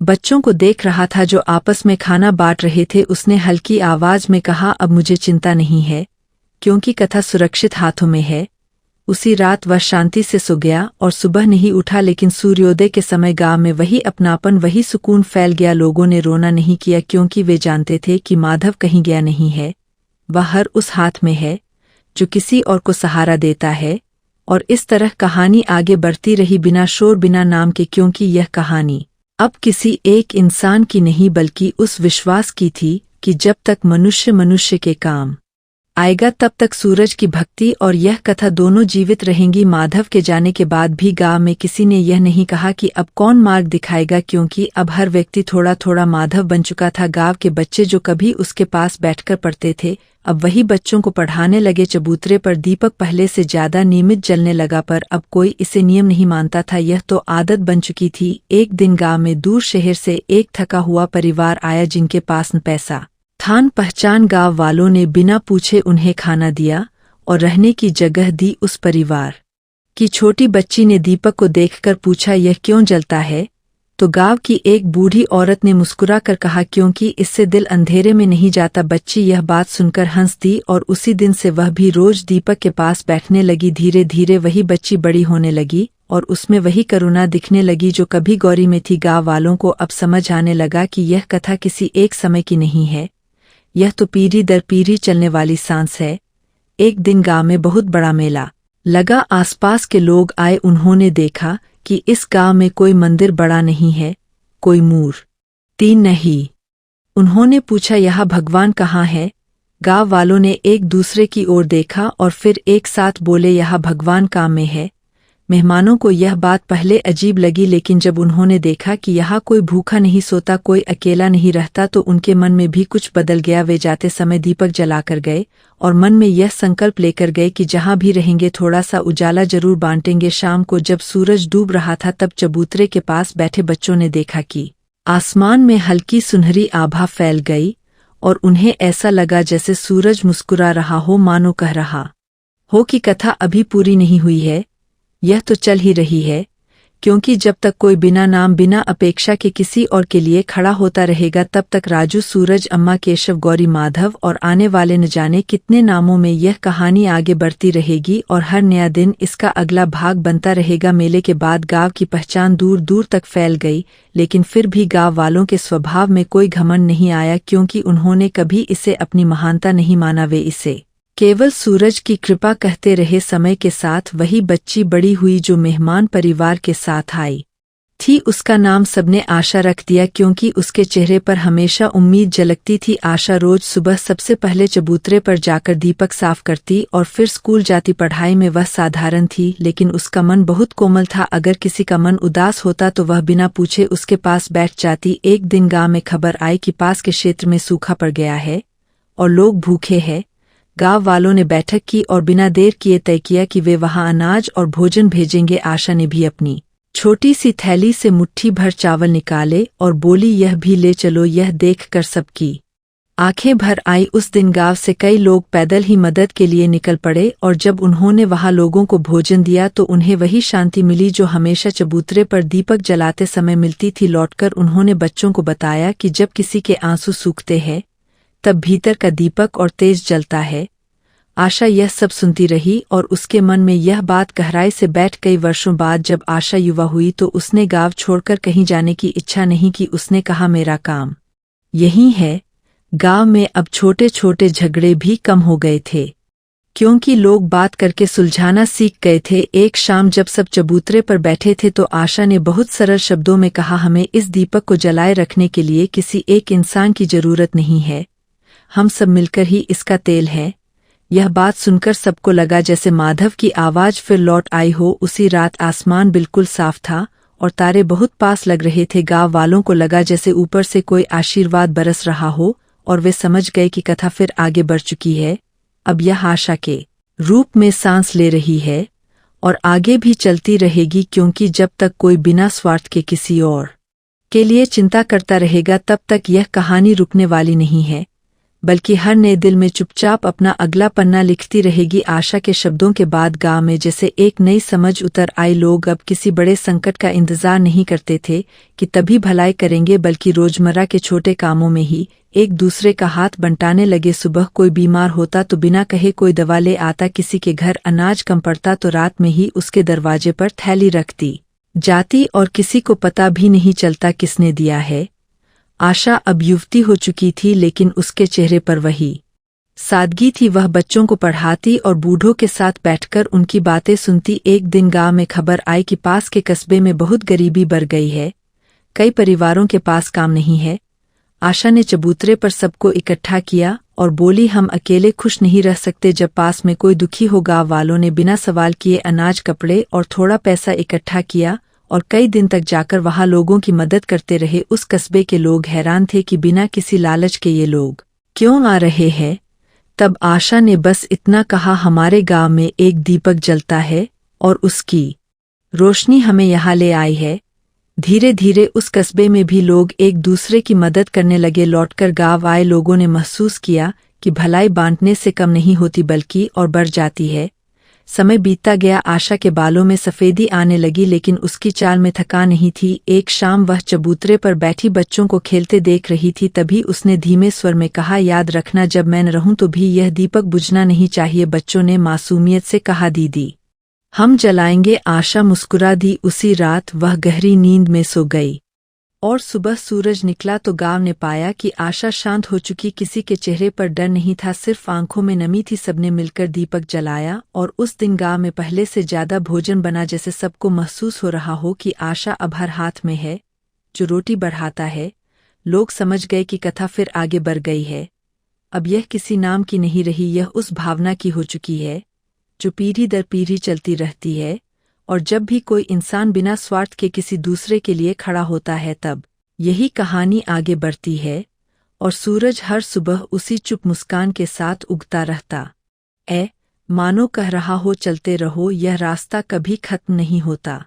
बच्चों को देख रहा था जो आपस में खाना बांट रहे थे। उसने हल्की आवाज में कहा, अब मुझे चिंता नहीं है, क्योंकि कथा सुरक्षित हाथों में है। उसी रात वह शांति से सो गया और सुबह नहीं उठा, लेकिन सूर्योदय के समय गांव में वही अपनापन, वही सुकून फैल गया। लोगों ने रोना नहीं किया, क्योंकि वे जानते थे कि माधव कहीं गया नहीं है। वह हर उस हाथ में है जो किसी और को सहारा देता है। और इस तरह कहानी आगे बढ़ती रही, बिना शोर बिना नाम के, क्योंकि यह कहानी अब किसी एक इंसान की नहीं बल्कि उस विश्वास की थी कि जब तक मनुष्य मनुष्य के काम आएगा तब तक सूरज की भक्ति और यह कथा दोनों जीवित रहेंगी। माधव के जाने के बाद भी गांव में किसी ने यह नहीं कहा कि अब कौन मार्ग दिखाएगा, क्योंकि अब हर व्यक्ति थोड़ा थोड़ा माधव बन चुका था। गांव के बच्चे जो कभी उसके पास बैठकर पढ़ते थे, अब वही बच्चों को पढ़ाने लगे। चबूतरे पर दीपक पहले से ज्यादा नियमित जलने लगा, पर अब कोई इसे नियम नहीं मानता था, यह तो आदत बन चुकी थी। एक दिन गांव में दूर शहर से एक थका हुआ परिवार आया, जिनके पास न पैसा थान पहचान। गांव वालों ने बिना पूछे उन्हें खाना दिया और रहने की जगह दी। उस परिवार की छोटी बच्ची ने दीपक को देखकर पूछा, यह क्यों जलता है? तो गांव की एक बूढ़ी औरत ने मुस्कुरा कर कहा, क्योंकि इससे दिल अंधेरे में नहीं जाता। बच्ची यह बात सुनकर हंस दी और उसी दिन से वह भी रोज दीपक के पास बैठने लगी। धीरे धीरे वही बच्ची बड़ी होने लगी और उसमें वही करुणा दिखने लगी जो कभी गौरी में थी। गांव वालों को अब समझ आने लगा कि यह कथा किसी एक समय की नहीं है, यह तो पीढ़ी दर पीढ़ी चलने वाली सांस है। एक दिन गांव में बहुत बड़ा मेला लगा। आसपास के लोग आए। उन्होंने देखा कि इस गांव में कोई मंदिर बड़ा नहीं है, कोई मूर्ति नहीं। उन्होंने पूछा, यह भगवान कहाँ है? गांव वालों ने एक दूसरे की ओर देखा और फिर एक साथ बोले, यह भगवान काम में है। मेहमानों को यह बात पहले अजीब लगी, लेकिन जब उन्होंने देखा कि यहाँ कोई भूखा नहीं सोता, कोई अकेला नहीं रहता, तो उनके मन में भी कुछ बदल गया। वे जाते समय दीपक जलाकर गए और मन में यह संकल्प लेकर गए कि जहाँ भी रहेंगे थोड़ा सा उजाला जरूर बांटेंगे। शाम को जब सूरज डूब रहा था, तब चबूतरे के पास बैठे बच्चों ने देखा कि आसमान में हल्की सुनहरी आभा फैल गई और उन्हें ऐसा लगा जैसे सूरज मुस्कुरा रहा हो, मानो कह रहा हो कि कथा अभी पूरी नहीं हुई है, यह तो चल ही रही है। क्योंकि जब तक कोई बिना नाम बिना अपेक्षा के किसी और के लिए खड़ा होता रहेगा तब तक राजू, सूरज, अम्मा, केशव, गौरी, माधव और आने वाले न जाने कितने नामों में यह कहानी आगे बढ़ती रहेगी और हर नया दिन इसका अगला भाग बनता रहेगा। मेले के बाद गांव की पहचान दूर दूर तक फैल गई, लेकिन फिर भी गांव वालों के स्वभाव में कोई घमंड नहीं आया, क्योंकि उन्होंने कभी इसे अपनी महानता नहीं माना। वे इसे केवल सूरज की कृपा कहते रहे। समय के साथ वही बच्ची बड़ी हुई जो मेहमान परिवार के साथ आई थी। उसका नाम सबने आशा रख दिया, क्योंकि उसके चेहरे पर हमेशा उम्मीद झलकती थी। आशा रोज सुबह सबसे पहले चबूतरे पर जाकर दीपक साफ करती और फिर स्कूल जाती। पढ़ाई में वह साधारण थी, लेकिन उसका मन बहुत कोमल था। अगर किसी का मन उदास होता तो वह बिना पूछे उसके पास बैठ जाती। एक दिन गांव में खबर आई कि पास के क्षेत्र में सूखा पड़ गया है और लोग भूखे हैं। गांव वालों ने बैठक की और बिना देर किए तय किया कि वे वहां अनाज और भोजन भेजेंगे। आशा ने भी अपनी छोटी सी थैली से मुट्ठी भर चावल निकाले और बोली, यह भी ले चलो। यह देखकर सबकी आंखें भर आई। उस दिन गांव से कई लोग पैदल ही मदद के लिए निकल पड़े और जब उन्होंने वहां लोगों को भोजन दिया तो उन्हें वही शांति मिली जो हमेशा चबूतरे पर दीपक जलाते समय मिलती थी। लौटकर उन्होंने बच्चों को बताया कि जब किसी के आंसू सूखते हैं तब भीतर का दीपक और तेज जलता है। आशा यह सब सुनती रही और उसके मन में यह बात गहराई से बैठ गई। वर्षों बाद जब आशा युवा हुई तो उसने गांव छोड़कर कहीं जाने की इच्छा नहीं की। उसने कहा, मेरा काम यही है। गांव में अब छोटे छोटे झगड़े भी कम हो गए थे, क्योंकि लोग बात करके सुलझाना सीख गए थे। एक शाम जब सब चबूतरे पर बैठे थे तो आशा ने बहुत सरल शब्दों में कहा, हमें इस दीपक को जलाए रखने के लिए किसी एक इंसान की जरूरत नहीं है, हम सब मिलकर ही इसका तेल है। यह बात सुनकर सबको लगा जैसे माधव की आवाज फिर लौट आई हो। उसी रात आसमान बिल्कुल साफ था और तारे बहुत पास लग रहे थे। गांव वालों को लगा जैसे ऊपर से कोई आशीर्वाद बरस रहा हो और वे समझ गए कि कथा फिर आगे बढ़ चुकी है। अब यह आशा के रूप में सांस ले रही है और आगे भी चलती रहेगी, क्योंकि जब तक कोई बिना स्वार्थ के किसी और के लिए चिंता करता रहेगा तब तक यह कहानी रुकने वाली नहीं है, बल्कि हर नए दिल में चुपचाप अपना अगला पन्ना लिखती रहेगी। आशा के शब्दों के बाद गांव में जैसे एक नई समझ उतर आई। लोग अब किसी बड़े संकट का इंतजार नहीं करते थे कि तभी भलाई करेंगे, बल्कि रोजमर्रा के छोटे कामों में ही एक दूसरे का हाथ बंटाने लगे। सुबह कोई बीमार होता तो बिना कहे कोई दवा ले आता, किसी के घर अनाज कम पड़ता तो रात में ही उसके दरवाजे पर थैली रखती जाती और किसी को पता भी नहीं चलता किसने दिया है। आशा अब युवती हो चुकी थी, लेकिन उसके चेहरे पर वही सादगी थी। वह बच्चों को पढ़ाती और बूढ़ों के साथ बैठकर उनकी बातें सुनती। एक दिन गांव में खबर आई कि पास के कस्बे में बहुत गरीबी बढ़ गई है, कई परिवारों के पास काम नहीं है। आशा ने चबूतरे पर सबको इकट्ठा किया और बोली, हम अकेले खुश नहीं रह सकते, जब पास में कोई दुखी हो। गांव वालों ने बिना सवाल किए अनाज, कपड़े और थोड़ा पैसा इकट्ठा किया और कई दिन तक जाकर वहां लोगों की मदद करते रहे। उस कस्बे के लोग हैरान थे कि बिना किसी लालच के ये लोग क्यों आ रहे हैं। तब आशा ने बस इतना कहा, हमारे गांव में एक दीपक जलता है और उसकी रोशनी हमें यहाँ ले आई है। धीरे धीरे उस कस्बे में भी लोग एक दूसरे की मदद करने लगे। लौटकर गांव आए लोगों ने महसूस किया कि भलाई बांटने से कम नहीं होती बल्कि और बढ़ जाती है। समय बीतता गया, आशा के बालों में सफेदी आने लगी, लेकिन उसकी चाल में थकान नहीं थी। एक शाम वह चबूतरे पर बैठी बच्चों को खेलते देख रही थी, तभी उसने धीमे स्वर में कहा, याद रखना जब मैं न रहूं तो भी यह दीपक बुझना नहीं चाहिए। बच्चों ने मासूमियत से कहा, दीदी हम जलाएंगे। आशा मुस्कुरा दी। उसी रात वह गहरी नींद में सो गई और सुबह सूरज निकला तो गांव ने पाया कि आशा शांत हो चुकी। किसी के चेहरे पर डर नहीं था, सिर्फ आंखों में नमी थी। सबने मिलकर दीपक जलाया और उस दिन गांव में पहले से ज्यादा भोजन बना, जैसे सबको महसूस हो रहा हो कि आशा अब हर हाथ में है जो रोटी बढ़ाता है। लोग समझ गए कि कथा फिर आगे बढ़ गई है। अब यह किसी नाम की नहीं रही, यह उस भावना की हो चुकी है जो पीढ़ी दर पीढ़ी चलती रहती है। और जब भी कोई इंसान बिना स्वार्थ के किसी दूसरे के लिए खड़ा होता है तब यही कहानी आगे बढ़ती है और सूरज हर सुबह उसी चुप मुस्कान के साथ उगता रहता मानो कह रहा हो, चलते रहो, यह रास्ता कभी खत्म नहीं होता।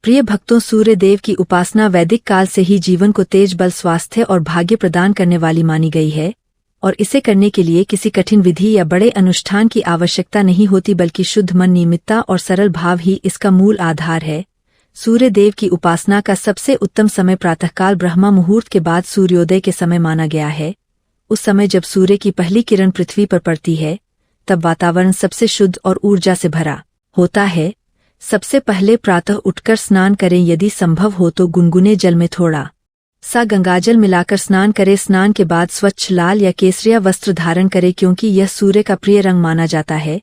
प्रिय भक्तों, सूर्य देव की उपासना वैदिक काल से ही जीवन को तेज, बल, स्वास्थ्य और भाग्य प्रदान करने वाली मानी गई है और इसे करने के लिए किसी कठिन विधि या बड़े अनुष्ठान की आवश्यकता नहीं होती, बल्कि शुद्ध मन, नियमितता और सरल भाव ही इसका मूल आधार है। सूर्य देव की उपासना का सबसे उत्तम समय प्रातःकाल ब्रह्मा मुहूर्त के बाद सूर्योदय के समय माना गया है। उस समय जब सूर्य की पहली किरण पृथ्वी पर पड़ती है तब वातावरण सबसे शुद्ध और ऊर्जा से भरा होता है। सबसे पहले प्रातः उठकर स्नान करें, यदि संभव हो तो गुनगुने जल में थोड़ा सा गंगाजल मिलाकर स्नान करें। स्नान के बाद स्वच्छ लाल या केसरिया वस्त्र धारण करें, क्योंकि यह सूर्य का प्रिय रंग माना जाता है।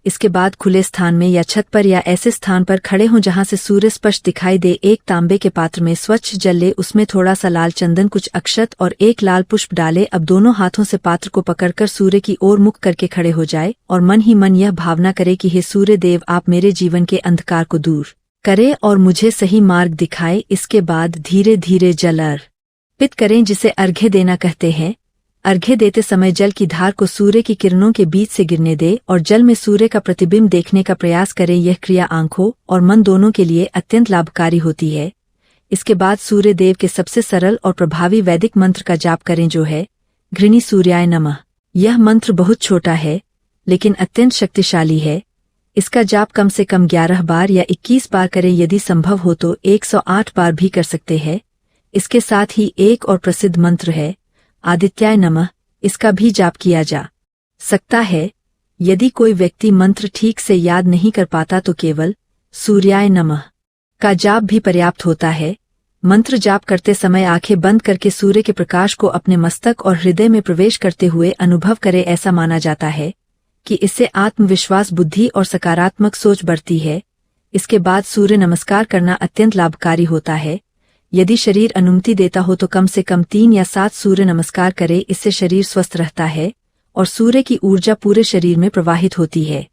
इसके बाद खुले स्थान में या छत पर या ऐसे स्थान पर खड़े हों जहां से सूर्य स्पष्ट दिखाई दे। एक तांबे के पात्र में स्वच्छ जल ले, उसमें थोड़ा सा लाल चंदन, कुछ अक्षत और एक लाल पुष्प डाले। अब दोनों हाथों से पात्र को पकड़कर सूर्य की ओर मुख करके खड़े हो जाए और मन ही मन यह भावना करे कि हे सूर्य देव, आप मेरे जीवन के अंधकार को दूर करें और मुझे सही मार्ग दिखाए। इसके बाद धीरे धीरे जल अर्पित करें, जिसे अर्घ्य देना कहते हैं। अर्घ्य देते समय जल की धार को सूर्य की किरणों के बीच से गिरने दे और जल में सूर्य का प्रतिबिंब देखने का प्रयास करें। यह क्रिया आंखों और मन दोनों के लिए अत्यंत लाभकारी होती है। इसके बाद सूर्य देव के सबसे सरल और प्रभावी वैदिक मंत्र का जाप करें, जो है घृणी सूर्याय नमः। यह मंत्र बहुत छोटा है लेकिन अत्यंत शक्तिशाली है। इसका जाप कम से कम 11 बार या 21 बार करें, यदि संभव हो तो 108 बार भी कर सकते हैं। इसके साथ ही एक और प्रसिद्ध मंत्र है आदित्याय नमः। इसका भी जाप किया जा सकता है। यदि कोई व्यक्ति मंत्र ठीक से याद नहीं कर पाता तो केवल सूर्याय नमः का जाप भी पर्याप्त होता है। मंत्र जाप करते समय आंखें बंद करके सूर्य के प्रकाश को अपने मस्तक और हृदय में प्रवेश करते हुए अनुभव करें। ऐसा माना जाता है कि इससे आत्मविश्वास, बुद्धि और सकारात्मक सोच बढ़ती है। इसके बाद सूर्य नमस्कार करना अत्यंत लाभकारी होता है। यदि शरीर अनुमति देता हो तो कम से कम 3 या 7 सूर्य नमस्कार करें। इससे शरीर स्वस्थ रहता है और सूर्य की ऊर्जा पूरे शरीर में प्रवाहित होती है।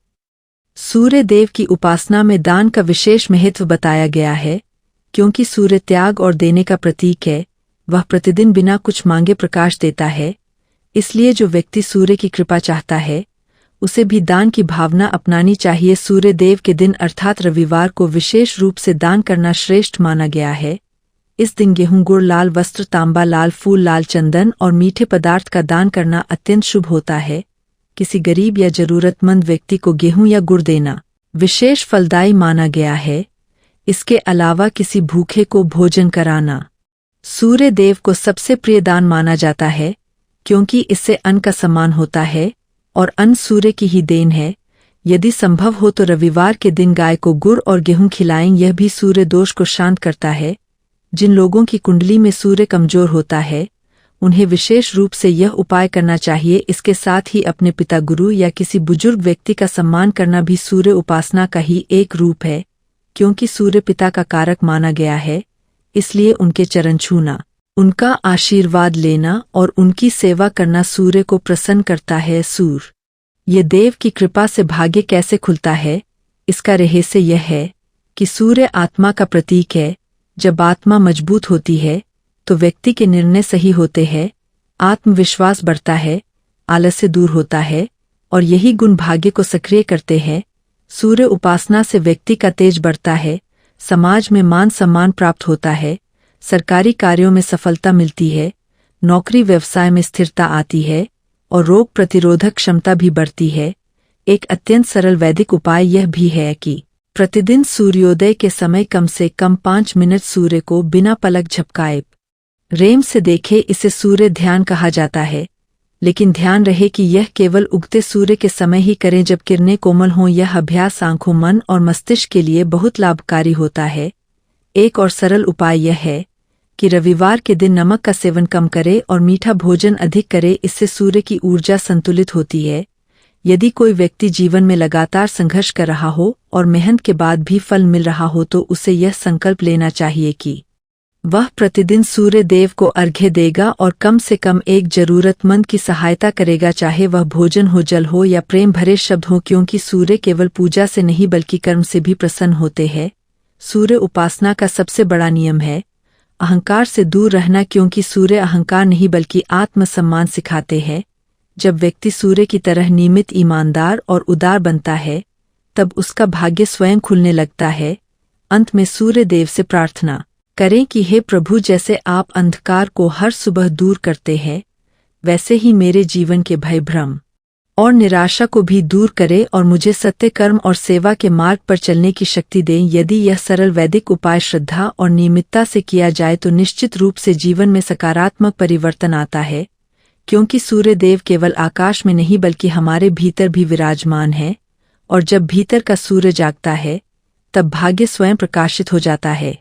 सूर्य देव की उपासना में दान का विशेष महत्व बताया गया है, क्योंकि सूर्य त्याग और देने का प्रतीक है। वह प्रतिदिन बिना कुछ मांगे प्रकाश देता है। इसलिए जो व्यक्ति सूर्य की कृपा चाहता है उसे भी दान की भावना अपनानी चाहिए। सूर्य देव के दिन अर्थात रविवार को विशेष रूप से दान करना श्रेष्ठ माना गया है। इस दिन गेहूं, गुड़, लाल वस्त्र, तांबा, लाल फूल, लाल चंदन और मीठे पदार्थ का दान करना अत्यंत शुभ होता है। किसी गरीब या जरूरतमंद व्यक्ति को गेहूं या गुड़ देना विशेष फलदायी माना गया है। इसके अलावा किसी भूखे को भोजन कराना सूर्य देव को सबसे प्रिय दान माना जाता है, क्योंकि इससे अन्न का सम्मान होता है और अन्न सूर्य की ही देन है। यदि संभव हो तो रविवार के दिन गाय को गुड़ और गेहूं खिलाएं। यह भी सूर्य दोष को शांत करता है। जिन लोगों की कुंडली में सूर्य कमजोर होता है उन्हें विशेष रूप से यह उपाय करना चाहिए। इसके साथ ही अपने पिता, गुरु या किसी बुजुर्ग व्यक्ति का सम्मान करना भी सूर्य उपासना का ही एक रूप है। क्योंकि सूर्य पिता का कारक माना गया है, इसलिए उनके चरण छूना, उनका आशीर्वाद लेना और उनकी सेवा करना सूर्य को प्रसन्न करता है। ये देव की कृपा से भाग्य कैसे खुलता है? इसका रहस्य यह है कि सूर्य आत्मा का प्रतीक है। जब आत्मा मजबूत होती है तो व्यक्ति के निर्णय सही होते हैं, आत्मविश्वास बढ़ता है, आलस्य दूर होता है और यही गुण भाग्य को सक्रिय करते हैं। सूर्य उपासना से व्यक्ति का तेज बढ़ता है, समाज में मान सम्मान प्राप्त होता है, सरकारी कार्यों में सफलता मिलती है, नौकरी व्यवसाय में स्थिरता आती है और रोग प्रतिरोधक क्षमता भी बढ़ती है। एक अत्यंत सरल वैदिक उपाय यह भी है कि प्रतिदिन सूर्योदय के समय कम से कम 5 मिनट सूर्य को बिना पलक झपकाए प्रेम से देखे। इसे सूर्य ध्यान कहा जाता है, लेकिन ध्यान रहे कि यह केवल उगते सूर्य के समय ही करें जब किरणें कोमल हों। यह अभ्यास आंखों, मन और मस्तिष्क के लिए बहुत लाभकारी होता है। एक और सरल उपाय यह है कि रविवार के दिन नमक का सेवन कम करें और मीठा भोजन अधिक करें। इससे सूर्य की ऊर्जा संतुलित होती है। यदि कोई व्यक्ति जीवन में लगातार संघर्ष कर रहा हो और मेहनत के बाद भी फल मिल रहा हो तो उसे यह संकल्प लेना चाहिए कि वह प्रतिदिन सूर्य देव को अर्घ्य देगा और कम से कम एक जरूरतमंद की सहायता करेगा, चाहे वह भोजन हो, जल हो या प्रेम भरे शब्द हो, क्योंकि सूर्य केवल पूजा से नहीं बल्कि कर्म से भी प्रसन्न होते हैं। सूर्य उपासना का सबसे बड़ा नियम है अहंकार से दूर रहना, क्योंकि सूर्य अहंकार नहीं बल्कि आत्मसम्मान सिखाते हैं। जब व्यक्ति सूर्य की तरह नियमित, ईमानदार और उदार बनता है तब उसका भाग्य स्वयं खुलने लगता है। अंत में सूर्य देव से प्रार्थना करें कि हे प्रभु, जैसे आप अंधकार को हर सुबह दूर करते हैं वैसे ही मेरे जीवन के भय, भ्रम और निराशा को भी दूर करे और मुझे सत्य कर्म और सेवा के मार्ग पर चलने की शक्ति दें। यदि यह सरल वैदिक उपाय श्रद्धा और नियमितता से किया जाए तो निश्चित रूप से जीवन में सकारात्मक परिवर्तन आता है, क्योंकि सूर्य देव केवल आकाश में नहीं बल्कि हमारे भीतर भी विराजमान है, और जब भीतर का सूर्य जागता है तब भाग्य स्वयं प्रकाशित हो जाता है।